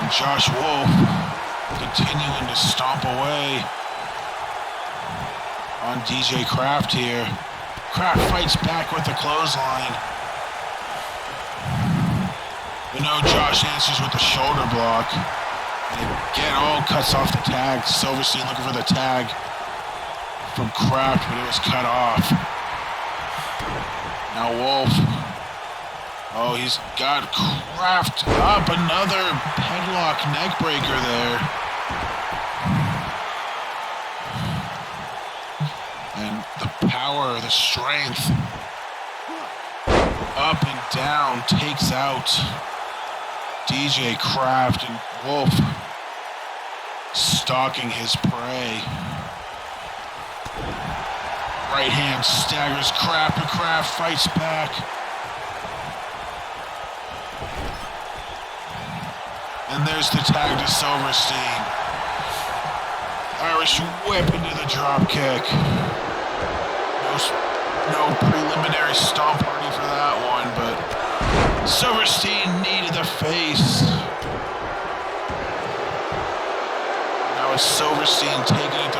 And Josh Wolf continuing to stomp away on DJ Kraft here. Kraft fights back with the clothesline. But no, Josh answers with the shoulder block. And again, cuts off the tag. Silverstein looking for the tag from Kraft, but it was cut off. Now Wolf. He's got Kraft up. Another headlock neckbreaker there. And the power, the strength, up and down, takes out DJ Kraft, and Wolf stalking his prey. Right hand staggers Kraft, but Kraft fights back. And there's the tag to Silverstein. Irish whip into the drop kick. No preliminary stomp party for that one, but Silverstein knee to the face. Now it's Silverstein taking it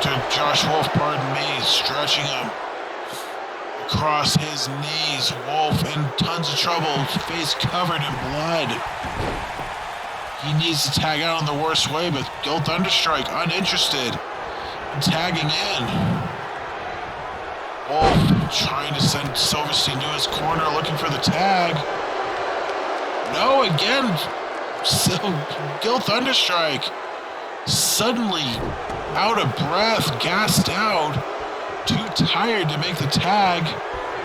to Josh Wolf, pardon me, stretching him across his knees. Wolf in tons of trouble, face covered in blood. He needs to tag out in the worst way, but Gil Thunderstrike uninterested in tagging in. Wolf trying to send Silverstein to his corner, looking for the tag. No, again, Gil Thunderstrike suddenly out of breath, gassed out, too tired to make the tag,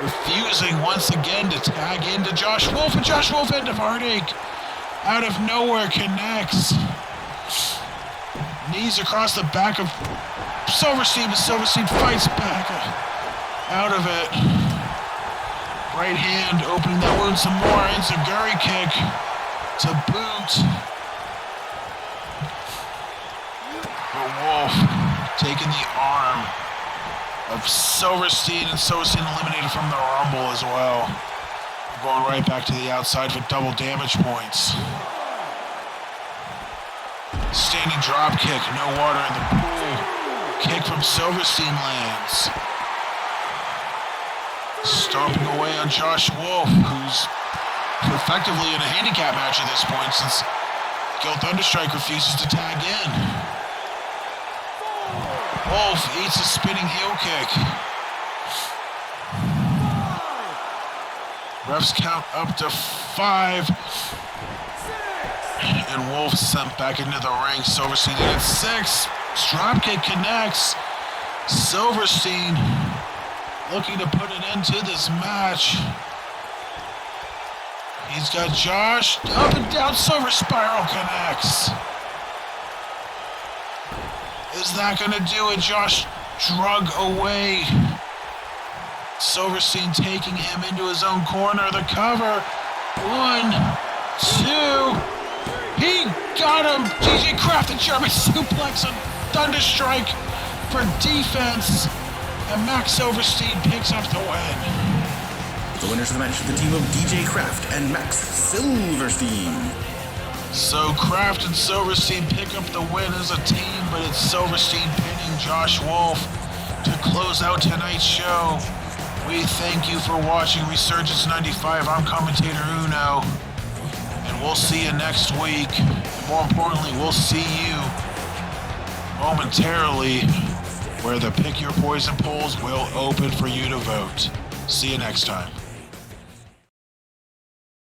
refusing once again to tag into Josh Wolf, and Josh Wolf end of heartache out of nowhere connects. Knees across the back of Silverstein, but Silverstein fights back out of it. Right hand opening that wound some more. Enziguri kick to boot. But Wolf taking the arm of Silverstein, and Silverstein eliminated from the Rumble as well. Going right back to the outside for double damage points. Standing drop kick, no water in the pool. Kick from Silverstein lands. Stomping away on Josh Wolf, who's effectively in a handicap match at this point since Gil Thunderstrike refuses to tag in. Wolf eats a spinning heel kick. Refs count up to 5. And Wolf sent back into the ring. Silverstein in at 6. Dropkick connects. Silverstein looking to put an end to this match. He's got Josh up and down. Silver Spiral connects. Is that going to do it? Josh drug away. Silverstein taking him into his own corner. The cover. 1, 2. He got him. DJ Kraft, the German suplex on Thunderstrike for defense. And Max Silverstein picks up the win. The winners of the match are the team of DJ Kraft and Max Silverstein. So Kraft and Silverstein pick up the win as a team, but it's Silverstein pinning Josh Wolf to close out tonight's show. We thank you for watching Resurgence 95. I'm commentator Uno. And we'll see you next week. More importantly, we'll see you momentarily where the Pick Your Poison polls will open for you to vote. See you next time.